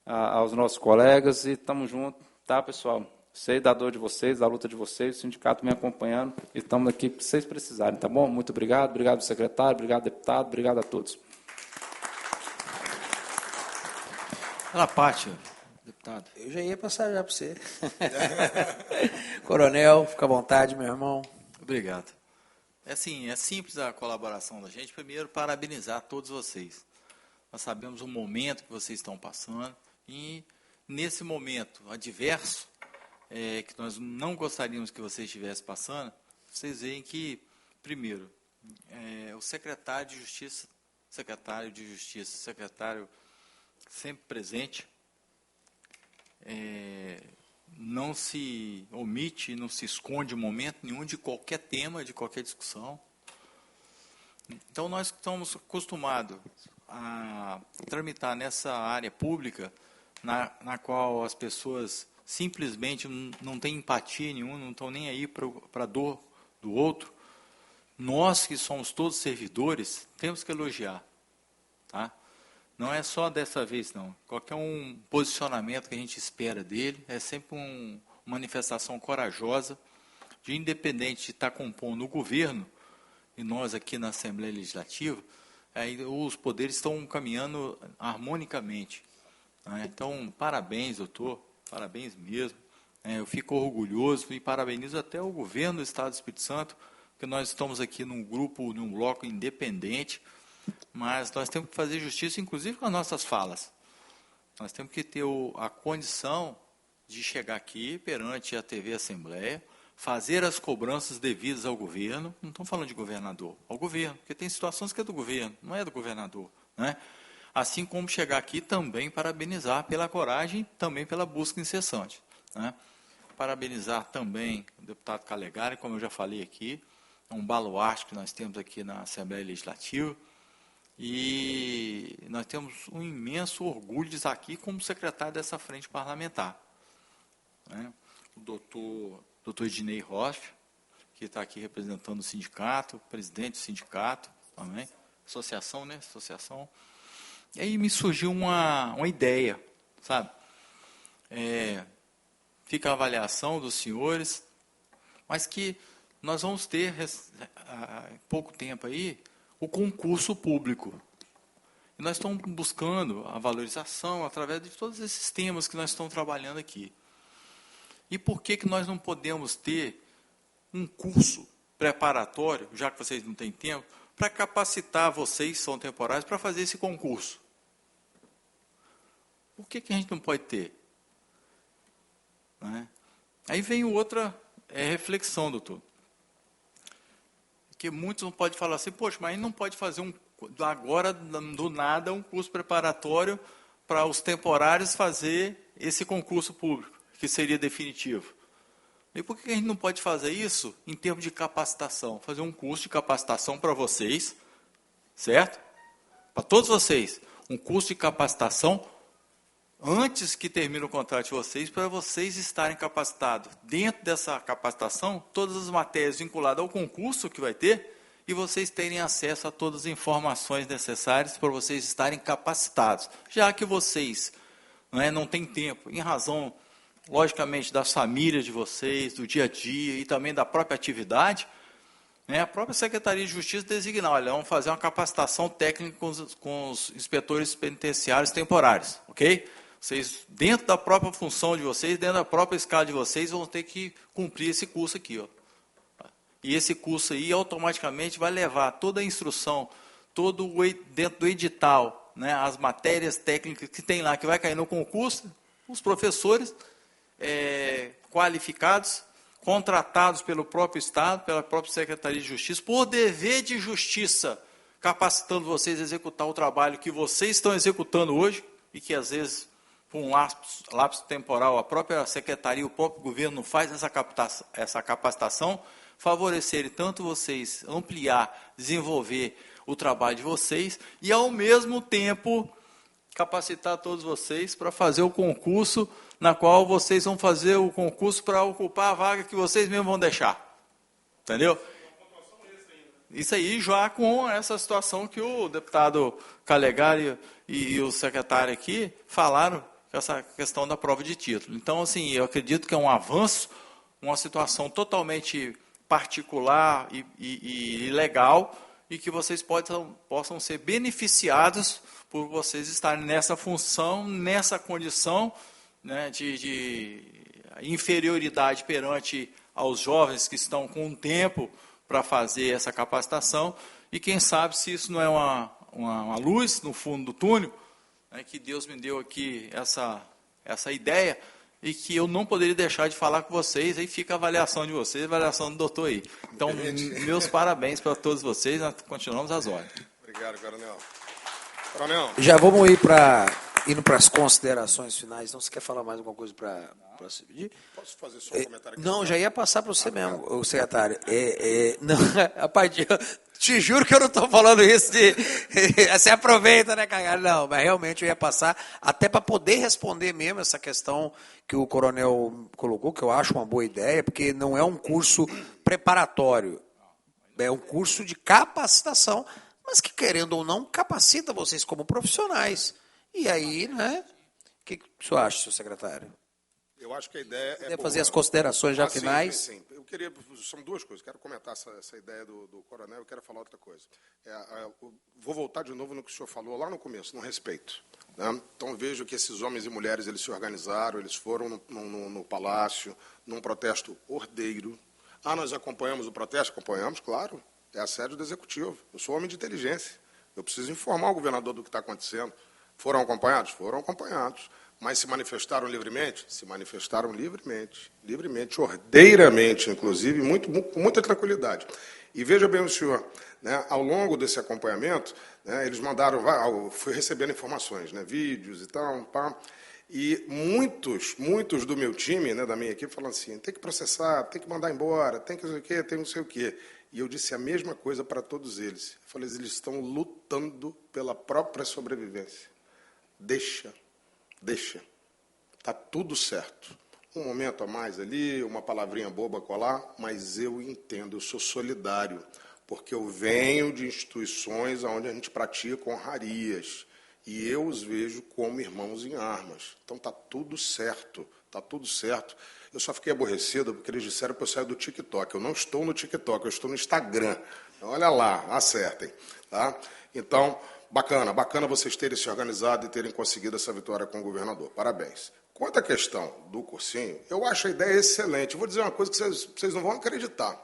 G: aos nossos colegas e estamos juntos, tá, pessoal? Sei da dor de vocês, da luta de vocês, o sindicato me acompanhando e estamos aqui se vocês precisarem, tá bom? Muito obrigado, obrigado secretário, obrigado deputado, obrigado a todos.
B: Fala, Pátio, deputado. Eu já ia passar já para você. Coronel, fica à vontade, meu irmão.
D: Obrigado. É simples a colaboração da gente. Primeiro, parabenizar todos vocês. Nós sabemos o momento que vocês estão passando e, nesse momento adverso, que nós não gostaríamos que vocês estivessem passando, vocês veem que, primeiro, o secretário de Justiça, secretário sempre presente, não se omite, não se esconde momento nenhum de qualquer tema, de qualquer discussão. Então, nós estamos acostumados a tramitar nessa área pública, na qual as pessoas simplesmente não têm empatia nenhuma, não estão nem aí para a dor do outro. Nós, que somos todos servidores, temos que elogiar. Tá? Não é só dessa vez, não. Qualquer um posicionamento que a gente espera dele é sempre uma manifestação corajosa, de independente de estar compondo o governo, e nós aqui na Assembleia Legislativa, os poderes estão caminhando harmonicamente. Né? Então, parabéns, doutor, parabéns mesmo. Eu fico orgulhoso e parabenizo até o governo do Estado do Espírito Santo, porque nós estamos aqui num grupo, num bloco independente, mas nós temos que fazer justiça, inclusive com as nossas falas. Nós temos que ter a condição de chegar aqui perante a TV Assembleia, fazer as cobranças devidas ao governo, não estamos falando de governador, ao governo, porque tem situações que é do governo, não é do governador. Né? Assim como chegar aqui também parabenizar pela coragem, também pela busca incessante. Né? Parabenizar também o deputado Calegari, como eu já falei aqui, é um baluarte que nós temos aqui na Assembleia Legislativa, e nós temos um imenso orgulho de estar aqui como secretário dessa frente parlamentar. Né? O doutor Ednei Rocha, que está aqui representando o sindicato, presidente do sindicato também, associação, né? Associação. E aí me surgiu uma ideia, sabe? Fica a avaliação dos senhores, mas que nós vamos ter, em pouco tempo aí, o concurso público. E nós estamos buscando a valorização através de todos esses temas que nós estamos trabalhando aqui. E por que nós não podemos ter um curso preparatório, já que vocês não têm tempo, para capacitar vocês, que são temporários, para fazer esse concurso? Por que a gente não pode ter? Né? Aí vem outra reflexão, doutor. Que muitos não podem falar assim, poxa, mas não pode fazer agora, do nada, um curso preparatório para os temporários fazer esse concurso público, que seria definitivo. E por que a gente não pode fazer isso em termos de capacitação? Fazer um curso de capacitação para vocês, certo? Para todos vocês, um curso de capacitação antes que termine o contrato de vocês, para vocês estarem capacitados. Dentro dessa capacitação, todas as matérias vinculadas ao concurso que vai ter, e vocês terem acesso a todas as informações necessárias para vocês estarem capacitados. Já que vocês não têm tempo, em razão, logicamente, das famílias de vocês, do dia a dia e também da própria atividade, a própria Secretaria de Justiça designa, olha, vamos fazer uma capacitação técnica com os inspetores penitenciários temporários, ok? Vocês, dentro da própria função de vocês, dentro da própria escala de vocês, vão ter que cumprir esse curso aqui. Ó. E esse curso aí, automaticamente, vai levar toda a instrução, dentro do edital, as matérias técnicas que tem lá, que vai cair no concurso, os professores qualificados, contratados pelo próprio Estado, pela própria Secretaria de Justiça, por dever de justiça, capacitando vocês a executar o trabalho que vocês estão executando hoje, e que, às vezes, por um lapso temporal, a própria Secretaria, o próprio governo não faz essa capacitação, favorecerem tanto vocês ampliar, desenvolver o trabalho de vocês, e, ao mesmo tempo, capacitar todos vocês para fazer o concurso, na qual vocês vão fazer o concurso para ocupar a vaga que vocês mesmos vão deixar. Entendeu? Isso aí já com essa situação que o deputado Calegari e o secretário aqui falaram, essa questão da prova de título. Então, assim, eu acredito que é um avanço, uma situação totalmente particular e legal, e que vocês possam ser beneficiados por vocês estarem nessa função, nessa condição de inferioridade perante aos jovens que estão com tempo para fazer essa capacitação, e quem sabe se isso não é uma luz no fundo do túnel, que Deus me deu aqui essa ideia, e que eu não poderia deixar de falar com vocês, aí fica a avaliação de vocês, a avaliação do doutor aí. Então, meus parabéns para todos vocês, nós continuamos às ordens.
F: Obrigado, Coronel. Coronel.
B: Já vamos ir para indo para as considerações finais. Então, você quer falar mais alguma coisa para se pedir?
F: Posso fazer só um comentário aqui?
B: Não, já ia passar para você mesmo, o secretário. Não, a partir, te juro que eu não estou falando isso de... Você aproveita, né, Cagado? Não, mas realmente eu ia passar até para poder responder mesmo essa questão que o coronel colocou, que eu acho uma boa ideia, porque não é um curso preparatório, é um curso de capacitação, mas que, querendo ou não, capacita vocês como profissionais. E aí, né? O que o senhor acha, senhor secretário?
F: Eu acho que a ideia
B: é fazer as considerações já finais.
F: Sim. Eu queria, são duas coisas. Quero comentar essa ideia do coronel, eu quero falar outra coisa. Vou voltar de novo no que o senhor falou lá no começo, no respeito. Né? Então, vejo que esses homens e mulheres, eles se organizaram, eles foram no palácio, num protesto ordeiro. Nós acompanhamos o protesto? Acompanhamos, claro. É assédio do executivo. Eu sou homem de inteligência. Eu preciso informar o governador do que está acontecendo. Foram acompanhados? Foram acompanhados. Mas se manifestaram livremente? Se manifestaram livremente, ordeiramente, inclusive, com muita tranquilidade. E veja bem o senhor, né, ao longo desse acompanhamento, né, eles mandaram, fui recebendo informações, né, vídeos e tal, e muitos do meu time, né, da minha equipe, falando assim, tem que processar, tem que mandar embora, tem que não sei o quê, tem não sei o quê. E eu disse a mesma coisa para todos eles. Eu falei, eles estão lutando pela própria sobrevivência. Deixa. Está tudo certo. Um momento a mais ali, uma palavrinha boba colar, mas eu entendo, eu sou solidário, porque eu venho de instituições onde a gente pratica honrarias, e eu os vejo como irmãos em armas. Então está tudo certo, Eu só fiquei aborrecido porque eles disseram que eu saio do TikTok. Eu não estou no TikTok, eu estou no Instagram. Então, olha lá, acertem. Tá? Então, bacana vocês terem se organizado e terem conseguido essa vitória com o governador. Parabéns. Quanto à questão do cursinho, eu acho a ideia excelente. Vou dizer uma coisa que vocês não vão acreditar.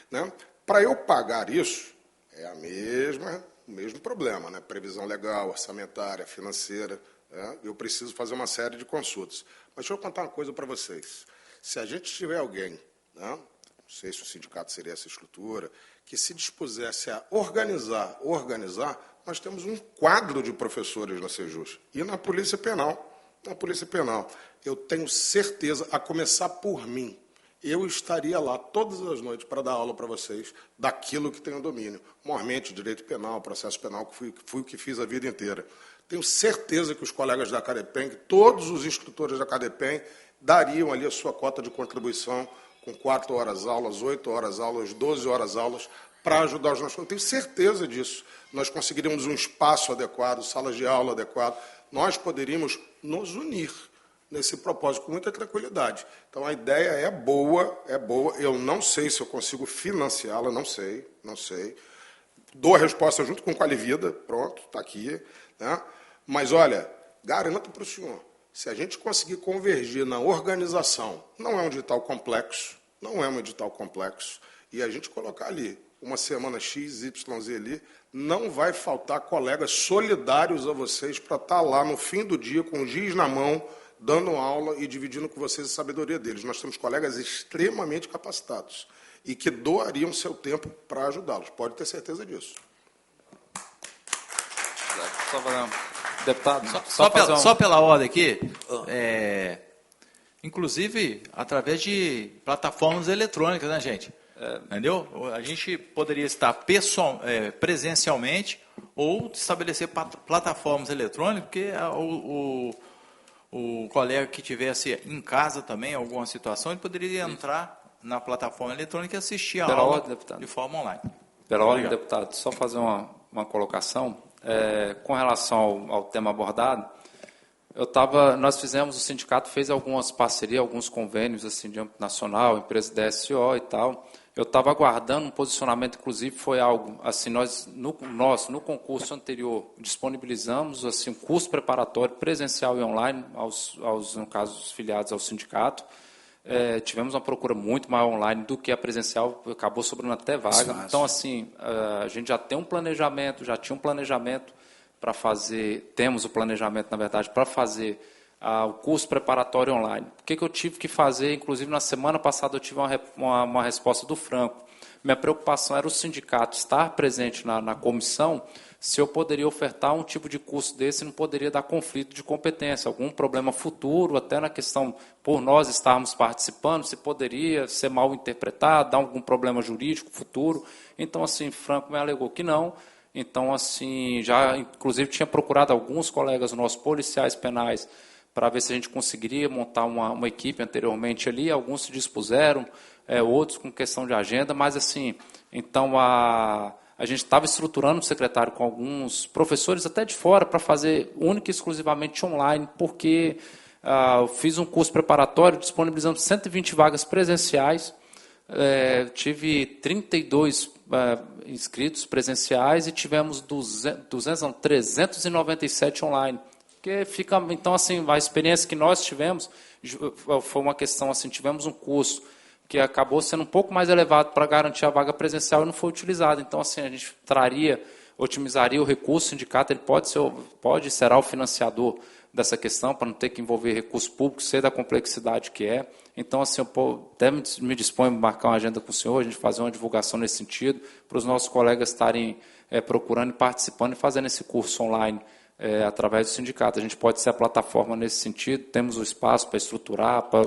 F: Né? Para eu pagar isso, é o mesmo problema, né? Previsão legal, orçamentária, financeira. Né? Eu preciso fazer uma série de consultas. Mas deixa eu contar uma coisa para vocês. Se a gente tiver alguém, né? Não sei se o sindicato seria essa estrutura, que se dispusesse a organizar, nós temos um quadro de professores na Sejus. E na Polícia Penal, eu tenho certeza, a começar por mim, eu estaria lá todas as noites para dar aula para vocês daquilo que tenho domínio. Mormente, direito penal, processo penal, que fui o que fiz a vida inteira. Tenho certeza que os colegas da CADEPEN, que todos os instrutores da CADEPEN, dariam ali a sua cota de contribuição com 4 horas aulas, 8 horas aulas, 12 horas aulas, para ajudar os nossos. Eu tenho certeza disso. Nós conseguiríamos um espaço adequado, salas de aula adequadas. Nós poderíamos nos unir nesse propósito com muita tranquilidade. Então, a ideia é boa. Eu não sei se eu consigo financiá-la, não sei. Dou a resposta junto com o Qualivida, pronto, está aqui. Né? Mas, olha, garanto para o senhor, se a gente conseguir convergir na organização, não é um edital complexo, e a gente colocar ali uma semana X, Y, Z ali, não vai faltar colegas solidários a vocês para estar lá no fim do dia com o giz na mão, dando aula e dividindo com vocês a sabedoria deles. Nós temos colegas extremamente capacitados e que doariam seu tempo para ajudá-los. Pode ter certeza disso.
G: Deputado,
D: só pela ordem aqui, inclusive através de plataformas eletrônicas, né, gente? Entendeu? A gente poderia estar presencialmente ou estabelecer plataformas eletrônicas, porque o colega que tivesse em casa também, alguma situação, ele poderia entrar na plataforma eletrônica e assistir a aula de forma online.
G: Pela ordem, deputado, só fazer uma colocação. Com relação ao tema abordado, nós fizemos, o sindicato fez algumas parcerias, alguns convênios assim, de âmbito nacional, empresa da SO e tal. Eu estava aguardando um posicionamento, inclusive foi algo, assim, nós no concurso anterior, disponibilizamos assim, um curso preparatório presencial e online, no caso, os filiados ao sindicato. Tivemos uma procura muito maior online do que a presencial, acabou sobrando até vaga. Então, assim, a gente já tem um planejamento, para fazer, temos o planejamento, na verdade, para fazer o curso preparatório online. O que eu tive que fazer, inclusive na semana passada eu tive uma resposta do Franco. Minha preocupação era o sindicato estar presente na comissão, se eu poderia ofertar um tipo de curso desse, não poderia dar conflito de competência, algum problema futuro, até na questão, por nós estarmos participando, se poderia ser mal interpretado, dar algum problema jurídico futuro. Então, assim, Franco me alegou que não. Então, assim, já inclusive tinha procurado alguns colegas nossos, policiais penais, para ver se a gente conseguiria montar uma equipe anteriormente ali. Alguns se dispuseram, outros com questão de agenda, mas, assim, então a gente estava estruturando o secretário com alguns professores até de fora para fazer única e exclusivamente online, porque eu fiz um curso preparatório disponibilizando 120 vagas presenciais, tive 32 inscritos presenciais e tivemos 397 online. Porque fica, então, assim, a experiência que nós tivemos foi uma questão assim, tivemos um curso que acabou sendo um pouco mais elevado para garantir a vaga presencial e não foi utilizado. Então, assim, a gente otimizaria o recurso, o sindicato ele será o financiador dessa questão, para não ter que envolver recurso público, ser da complexidade que é. Então, assim, eu até me disponho a marcar uma agenda com o senhor, a gente fazer uma divulgação nesse sentido, para os nossos colegas estarem procurando e participando e fazendo esse curso online através do sindicato. A gente pode ser a plataforma nesse sentido, temos o espaço para estruturar, para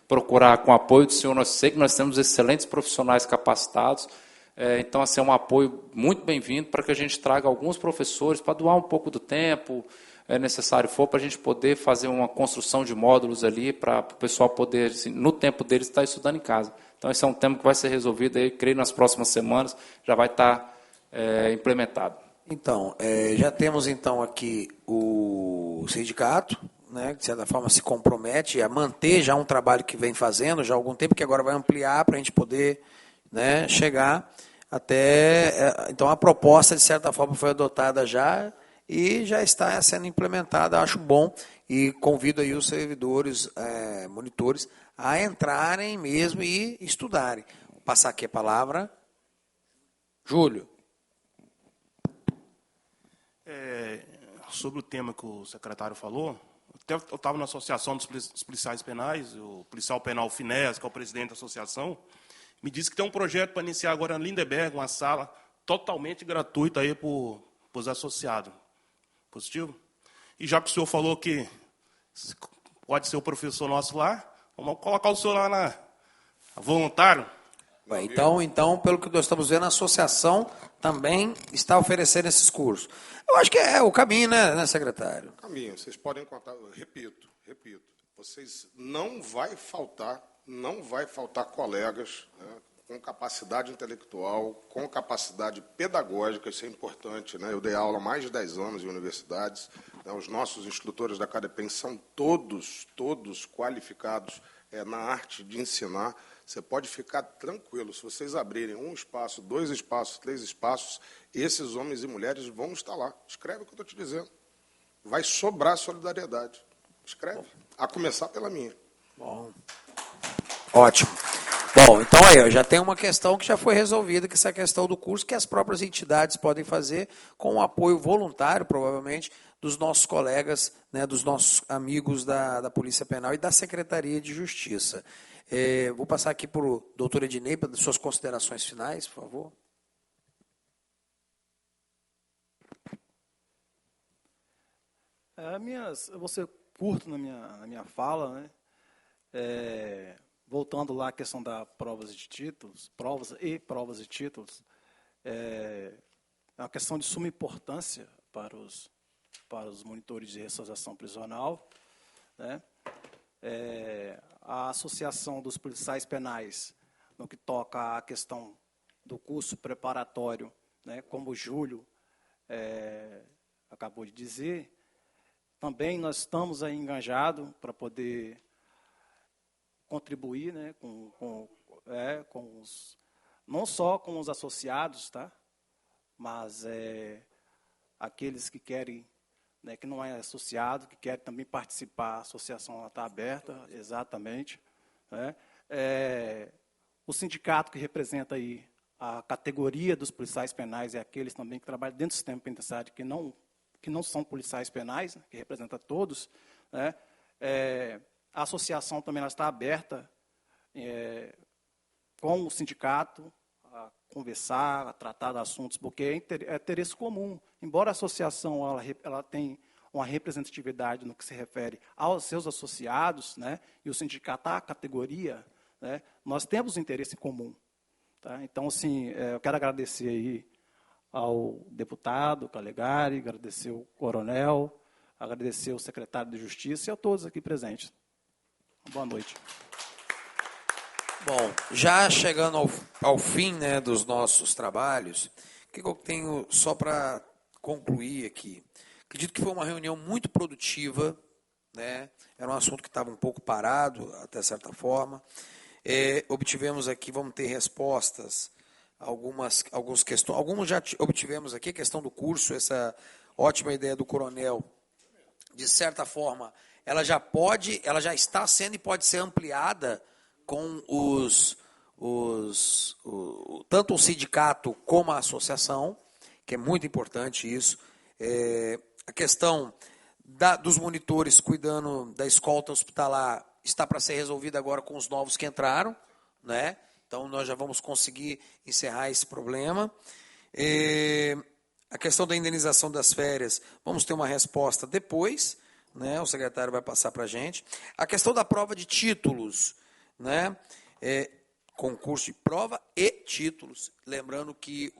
G: procurar com o apoio do senhor. Nós sei que nós temos excelentes profissionais capacitados, então, assim, é um apoio muito bem-vindo para que a gente traga alguns professores para doar um pouco do tempo, necessário for, para a gente poder fazer uma construção de módulos ali, para o pessoal poder, assim, no tempo deles, estar estudando em casa. Então, esse é um tema que vai ser resolvido, aí, creio, nas próximas semanas, já vai estar implementado.
B: Então, já temos então aqui o sindicato, né, que de certa forma se compromete a manter já um trabalho que vem fazendo já há algum tempo, que agora vai ampliar para a gente poder, né, chegar até... Então, a proposta, de certa forma, foi adotada já e já está sendo implementada, acho bom, e convido aí os servidores, monitores, a entrarem mesmo e estudarem. Vou passar aqui a palavra. Júlio.
H: Sobre o tema que o secretário falou, eu estava na Associação dos Policiais Penais, o policial penal Finés, que é o presidente da associação, me disse que tem um projeto para iniciar agora em Lindenberg, uma sala totalmente gratuita aí para os associados. Positivo? E já que o senhor falou que pode ser o professor nosso lá, vamos colocar o senhor lá na voluntário.
B: Então, pelo que nós estamos vendo, a associação também está oferecendo esses cursos. Eu acho que é o caminho, né, secretário?
F: Caminho, vocês podem contar, repito, vocês não vai faltar colegas, né, com capacidade intelectual, com capacidade pedagógica, isso é importante, né? Eu dei aula há mais de 10 anos em universidades, né, os nossos instrutores da CADEPEN são todos qualificados na arte de ensinar. Você pode ficar tranquilo, se vocês abrirem um espaço, 2 espaços, 3 espaços, esses homens e mulheres vão estar lá. Escreve o que eu estou te dizendo. Vai sobrar solidariedade. Escreve. A começar pela minha.
B: Bom. Ótimo. Bom, então aí, já tem uma questão que já foi resolvida, que essa questão do curso, que as próprias entidades podem fazer com o apoio voluntário, provavelmente, dos nossos colegas, né, dos nossos amigos da Polícia Penal e da Secretaria de Justiça. Vou passar aqui para o doutor Ednei, para suas considerações finais, por favor.
C: Eu vou ser curto na minha fala, né? Voltando lá à questão da provas de títulos, provas de títulos, é uma questão de suma importância para os monitores de ressocialização prisional, né? A Associação dos Policiais Penais, no que toca à questão do curso preparatório, né, como o Júlio acabou de dizer, também nós estamos aí engajados para poder contribuir, né, não só com os associados, tá, mas aqueles que querem, né, que não é associado, que quer também participar, a associação está aberta, exatamente. Né? O sindicato que representa aí a categoria dos policiais penais é aqueles também que trabalham dentro do sistema penitenciário, que não são policiais penais, né, que representa todos. Né? A associação também está aberta com o sindicato, a conversar, a tratar de assuntos, porque é interesse comum. Embora a associação ela tem uma representatividade no que se refere aos seus associados, né, e o sindicato, a categoria, né, nós temos interesse em comum. Tá? Então, assim, eu quero agradecer aí ao deputado Calegari, agradecer o coronel, agradecer o secretário de Justiça e a todos aqui presentes. Boa noite.
B: Bom, já chegando ao fim, né, dos nossos trabalhos, o que eu tenho só para concluir aqui? Acredito que foi uma reunião muito produtiva, né? Era um assunto que estava um pouco parado, até certa forma. Obtivemos aqui, vamos ter respostas, algumas questões. Algumas já obtivemos aqui, a questão do curso, essa ótima ideia do coronel, de certa forma, ela já está sendo e pode ser ampliada com tanto o sindicato como a associação, que é muito importante isso. A questão dos monitores cuidando da escolta hospitalar está para ser resolvida agora com os novos que entraram, né? Então, nós já vamos conseguir encerrar esse problema. A questão da indenização das férias, vamos ter uma resposta depois, né? O secretário vai passar para a gente. A questão da prova de títulos, né? Concurso de prova e títulos. Lembrando que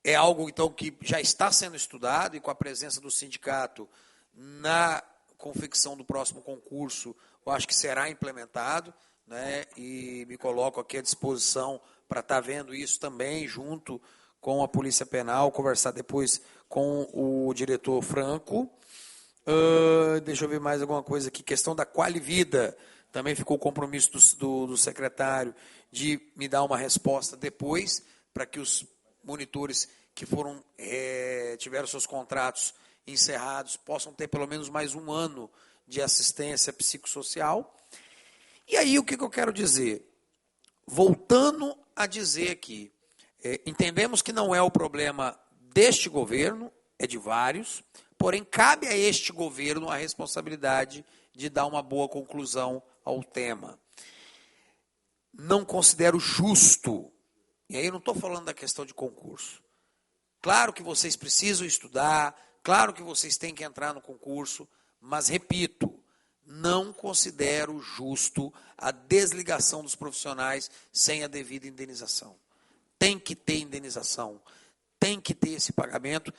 B: é algo, então, que já está sendo estudado e com a presença do sindicato na confecção do próximo concurso, eu acho que será implementado, né? E me coloco aqui à disposição para estar vendo isso também junto com a Polícia Penal, conversar depois com o diretor Franco. Deixa eu ver mais alguma coisa aqui. Questão da Qualivida, também ficou o compromisso do secretário de me dar uma resposta depois, para que os monitores que tiveram seus contratos encerrados possam ter pelo menos mais um ano de assistência psicossocial. E aí, o que eu quero dizer? Voltando a dizer aqui, entendemos que não é o problema deste governo, é de vários, porém, cabe a este governo a responsabilidade de dar uma boa conclusão ao tema. Não considero justo, e aí eu não estou falando da questão de concurso. Claro que vocês precisam estudar, claro que vocês têm que entrar no concurso, mas, repito, não considero justo a desligação dos profissionais sem a devida indenização. Tem que ter indenização, tem que ter esse pagamento.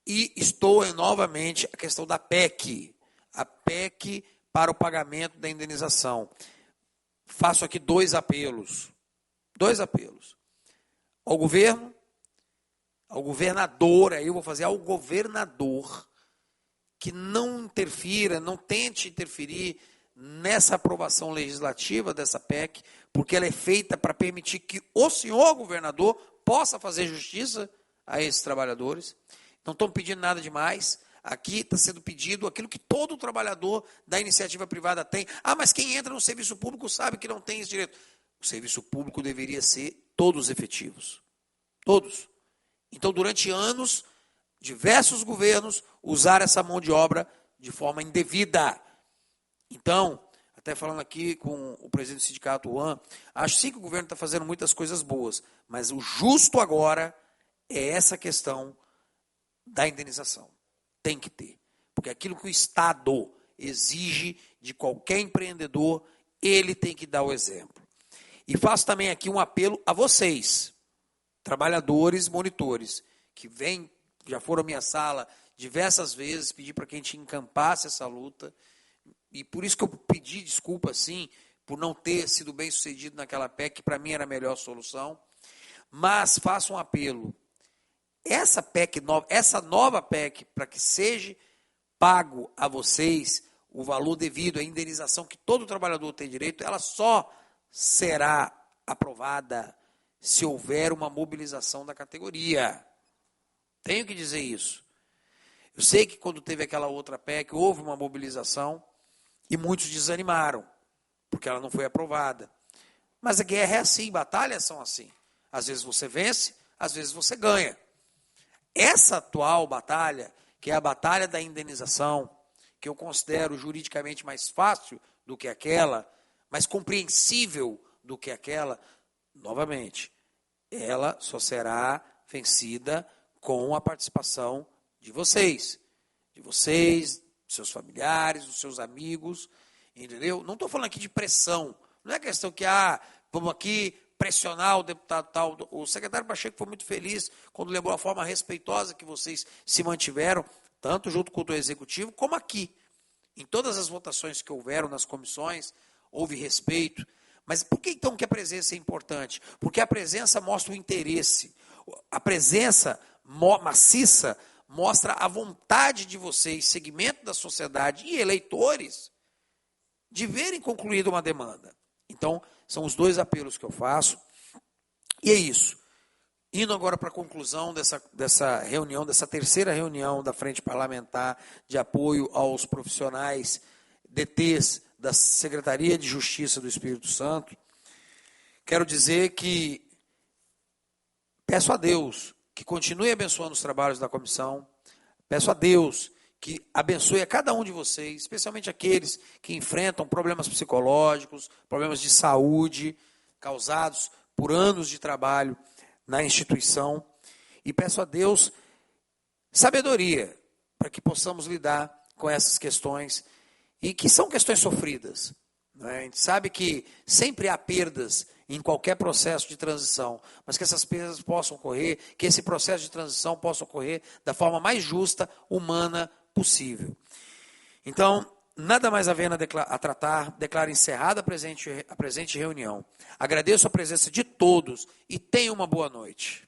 B: E estou novamente a questão da PEC, a PEC para o pagamento da indenização. Faço aqui dois apelos ao governo, ao governador, aí eu vou fazer ao governador, que não interfira, não tente interferir nessa aprovação legislativa dessa PEC, porque ela é feita para permitir que o senhor governador possa fazer justiça a esses trabalhadores. Não estão pedindo nada demais. Aqui está sendo pedido aquilo que todo trabalhador da iniciativa privada tem. Mas quem entra no serviço público sabe que não tem esse direito. O serviço público deveria ser todos efetivos. Todos. Então, durante anos, diversos governos usaram essa mão de obra de forma indevida. Então, até falando aqui com o presidente do sindicato, Juan, acho sim que o governo está fazendo muitas coisas boas, mas o justo agora é essa questão da indenização. Tem que ter. Porque aquilo que o Estado exige de qualquer empreendedor, ele tem que dar o exemplo. E faço também aqui um apelo a vocês, trabalhadores, monitores, que já foram à minha sala diversas vezes, pedir para que a gente encampasse essa luta. E por isso que eu pedi desculpa, sim, por não ter sido bem sucedido naquela PEC, que para mim era a melhor solução. Mas faço um apelo. Essa PEC nova, essa nova PEC, para que seja pago a vocês o valor devido à indenização que todo trabalhador tem direito, ela só será aprovada se houver uma mobilização da categoria. Tenho que dizer isso. Eu sei que quando teve aquela outra PEC, houve uma mobilização e muitos desanimaram, porque ela não foi aprovada. Mas a guerra é assim, batalhas são assim. Às vezes você vence, às vezes você ganha. Essa atual batalha, que é a batalha da indenização, que eu considero juridicamente mais fácil do que aquela, mais compreensível do que aquela, novamente, ela só será vencida com a participação de vocês, dos seus familiares, dos seus amigos, entendeu? Não estou falando aqui de pressão, não é questão que, vamos aqui pressionar o deputado tal. O secretário Pacheco foi muito feliz quando lembrou a forma respeitosa que vocês se mantiveram, tanto junto com o executivo, como aqui. Em todas as votações que houveram nas comissões, houve respeito. Mas por que então que a presença é importante? Porque a presença mostra o interesse. A presença maciça mostra a vontade de vocês, segmento da sociedade e eleitores, de verem concluída uma demanda. Então, são os dois apelos que eu faço. E é isso. Indo agora para a conclusão dessa reunião, dessa terceira reunião da Frente Parlamentar de Apoio aos Profissionais DTs da Secretaria de Justiça do Espírito Santo, quero dizer que peço a Deus que continue abençoando os trabalhos da comissão, peço a Deus que abençoe a cada um de vocês, especialmente aqueles que enfrentam problemas psicológicos, problemas de saúde, causados por anos de trabalho na instituição, e peço a Deus sabedoria para que possamos lidar com essas questões, e que são questões sofridas. A gente sabe que sempre há perdas em qualquer processo de transição, mas que essas perdas possam ocorrer, que esse processo de transição possa ocorrer da forma mais justa, humana possível. Então, nada mais havendo a tratar, declaro encerrada a presente reunião. Agradeço a presença de todos e tenham uma boa noite.